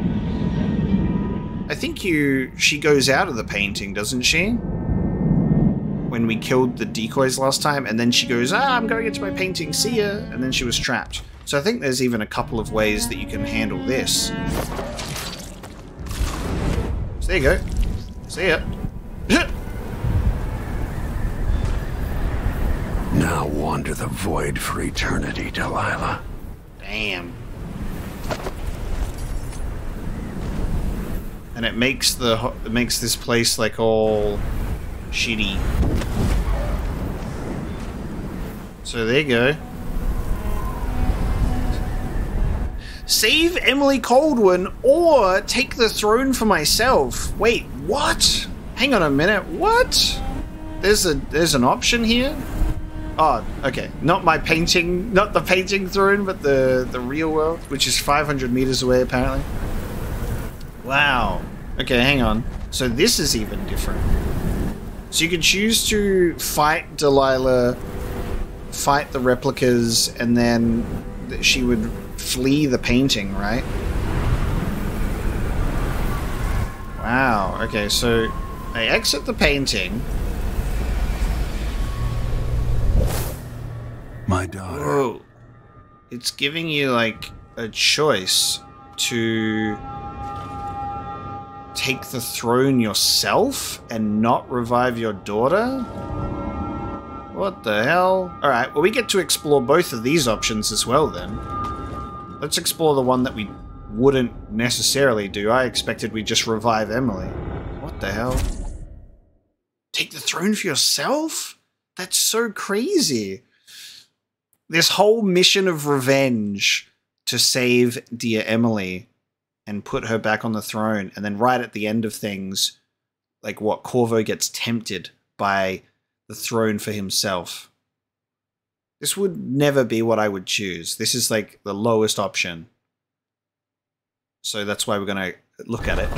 I think she goes out of the painting, doesn't she? When we killed the decoys last time, and then she goes, I'm going into my painting, see ya, and then she was trapped. So I think there's even a couple of ways that you can handle this. So there you go. See ya. Now wander the void for eternity, Delilah. Damn. And it makes this place like all shitty. So there you go. Save Emily Coldwin or take the throne for myself. Wait, what? Hang on a minute. What? There's an option here? Oh, okay. Not my painting, not the painting throne, but the real world, which is 500 meters away apparently. Wow. Okay, hang on. So this is even different. So you can choose to fight Delilah, fight the replicas, and then she would flee the painting, right? Wow. Okay, so I exit the painting. My daughter. Whoa. It's giving you like a choice to take the throne yourself and not revive your daughter? What the hell? Alright, well we get to explore both of these options as well then. Let's explore the one that we wouldn't necessarily do. I expected we'd just revive Emily. What the hell? Take the throne for yourself? That's so crazy. This whole mission of revenge to save dear Emily and put her back on the throne, and then right at the end of things, like what, Corvo gets tempted by the throne for himself. This would never be what I would choose. This is like the lowest option. So that's why we're going to look at it.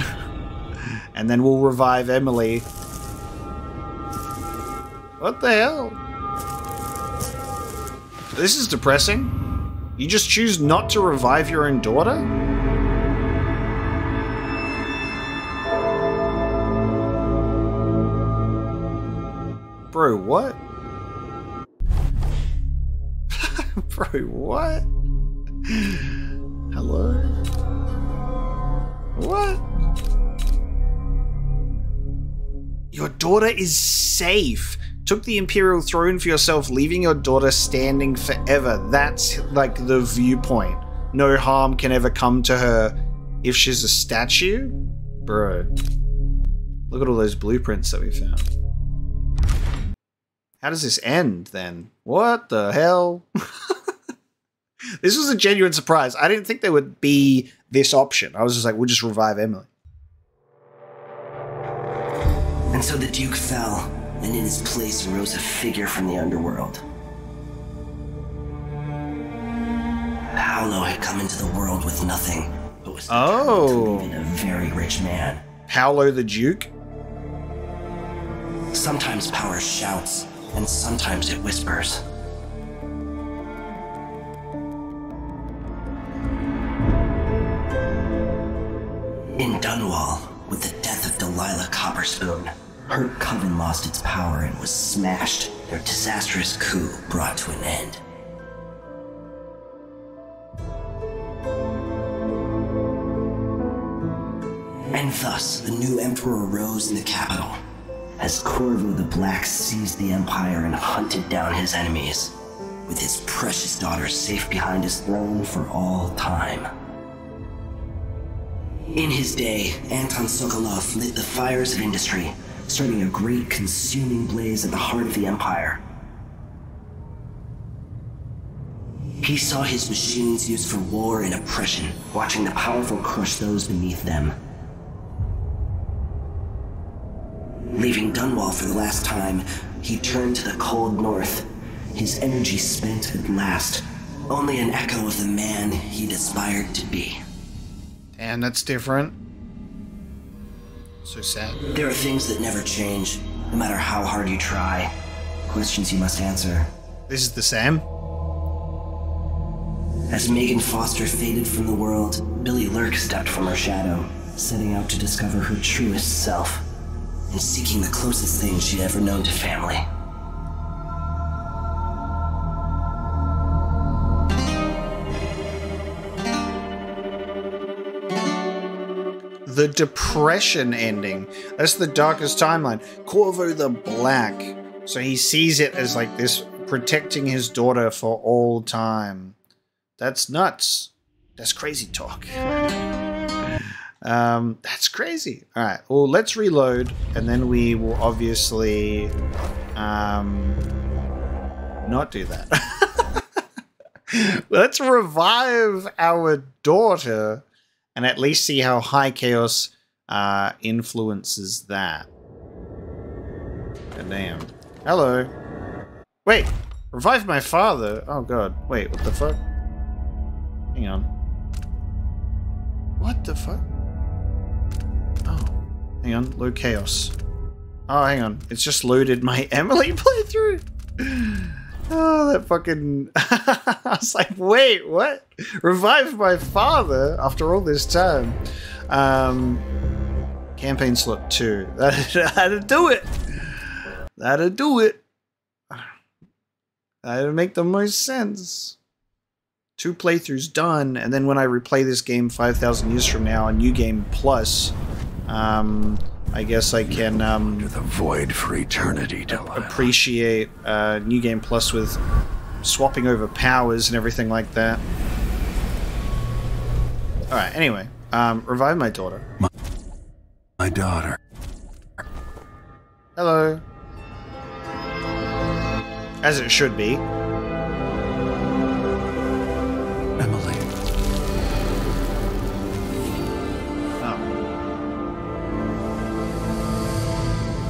And then we'll revive Emily. What the hell? This is depressing. You just choose not to revive your own daughter? Bro, what? Bro, what? Hello? What? Your daughter is safe. Took the Imperial throne for yourself, leaving your daughter standing forever. That's like the viewpoint. No harm can ever come to her if she's a statue? Bro. Look at all those blueprints that we found. How does this end, then? What the hell? This was a genuine surprise. I didn't think there would be this option. I was just like, we'll just revive Emily. And so the Duke fell, and in his place arose a figure from the underworld. Paolo had come into the world with nothing, but was determined to leave it a very rich man. Paolo the Duke? Sometimes power shouts, and sometimes it whispers. In Dunwall, with the death of Delilah Copperspoon, her coven lost its power and was smashed, their disastrous coup brought to an end. And thus, the new emperor rose in the capital, as Corvo the Black seized the empire and hunted down his enemies, with his precious daughter safe behind his throne for all time. In his day, Anton Sokolov lit the fires of industry, starting a great consuming blaze at the heart of the empire. He saw his machines used for war and oppression, watching the powerful crush those beneath them. Leaving Dunwall for the last time, he turned to the cold north, his energy spent at last, only an echo of the man he'd aspired to be. And that's different. So sad. There are things that never change, no matter how hard you try. Questions you must answer. This is the same. As Megan Foster faded from the world, Billy Lurk stepped from her shadow, setting out to discover her truest self, and seeking the closest thing she'd ever known to family. The Depression ending. That's the darkest timeline. Corvo the Black. So he sees it as like this, protecting his daughter for all time. That's nuts. That's crazy talk. That's crazy. Alright, well, let's reload, and then we will obviously not do that. Let's revive our daughter and at least see how High Chaos influences that. God damn. Hello. Wait, revive my father? Oh god, wait, what the fuck? Hang on. What the fuck? Oh, hang on, low chaos. Oh, hang on, it's just loaded my Emily playthrough. Oh, that fucking... I was like, wait, what? Revive my father after all this time. Campaign slot 2. That'd do it. That'd do it. That'd make the most sense. 2 playthroughs done, and then when I replay this game 5,000 years from now, a new game plus, I guess I can to the void for eternity, appreciate New Game Plus with swapping over powers and everything like that. Alright, anyway, revive my daughter. My daughter. Hello. As it should be. Emily.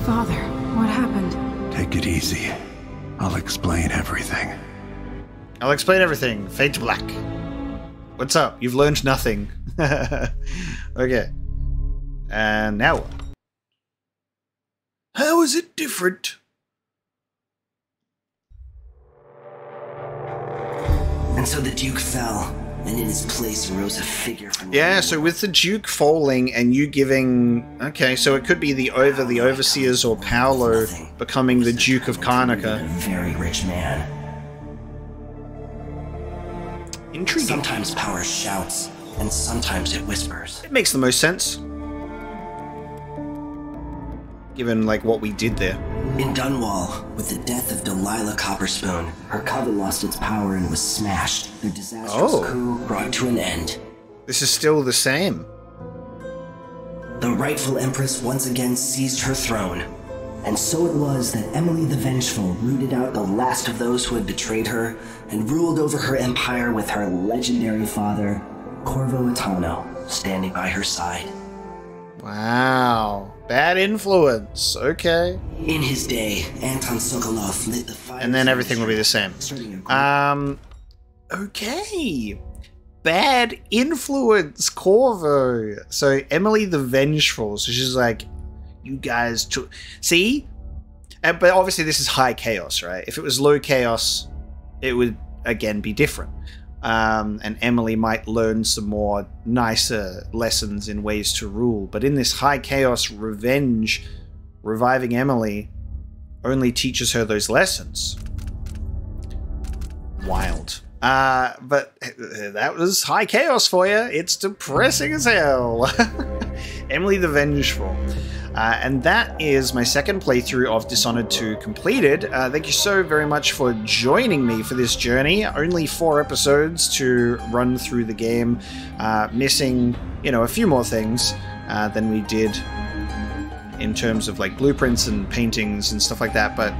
Father, what happened? Take it easy. I'll explain everything. I'll explain everything. Fade to black. What's up? You've learned nothing. Okay. And now what? How is it different? And so the Duke fell, and in his place arose a figure from... Yeah, so with the Duke falling and you giving... Okay, so it could be the Overseers or Paolo becoming the Duke of Karnaca. A very rich man. Intriguing. Sometimes power shouts, and sometimes it whispers. It makes the most sense. Given, like, what we did there. In Dunwall, with the death of Delilah Copperspoon, her coven lost its power and was smashed. Their disastrous coup brought to an end. This is still the same. The rightful Empress once again seized her throne. And so it was that Emily the Vengeful rooted out the last of those who had betrayed her and ruled over her empire with her legendary father, Corvo Atano, standing by her side. Wow. Bad influence. Okay. In his day, Anton Sokolov lit the fire. And then everything will be the same. Okay. Bad influence, Corvo. So Emily the Vengeful. So she's like, you guys took... See? But obviously this is high chaos, right? If it was low chaos, it would, again, be different. And Emily might learn some more nicer lessons in ways to rule. But in this high chaos revenge, reviving Emily only teaches her those lessons. Wild. But that was high chaos for you. It's depressing as hell. Emily the Vengeful. And that is my second playthrough of Dishonored 2 completed. Thank you so very much for joining me for this journey. Only 4 episodes to run through the game, missing, you know, a few more things than we did in terms of like blueprints and paintings and stuff like that, but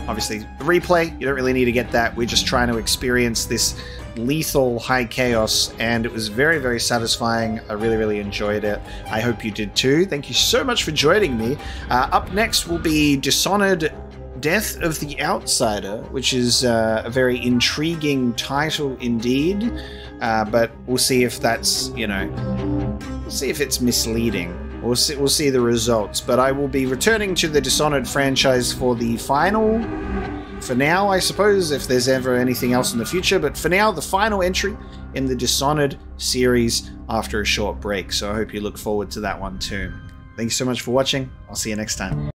obviously, the replay, you don't really need to get that. We're just trying to experience this lethal high chaos, and it was very, very satisfying. I really, really enjoyed it. I hope you did too. Thank you so much for joining me. Up next will be Dishonored Death of the Outsider, which is a very intriguing title indeed, but we'll see if that's, you know, we'll see if it's misleading. We'll see the results, but I will be returning to the Dishonored franchise for the final, for now, I suppose, if there's ever anything else in the future, but for now, the final entry in the Dishonored series after a short break, so I hope you look forward to that one too. Thank you so much for watching. I'll see you next time.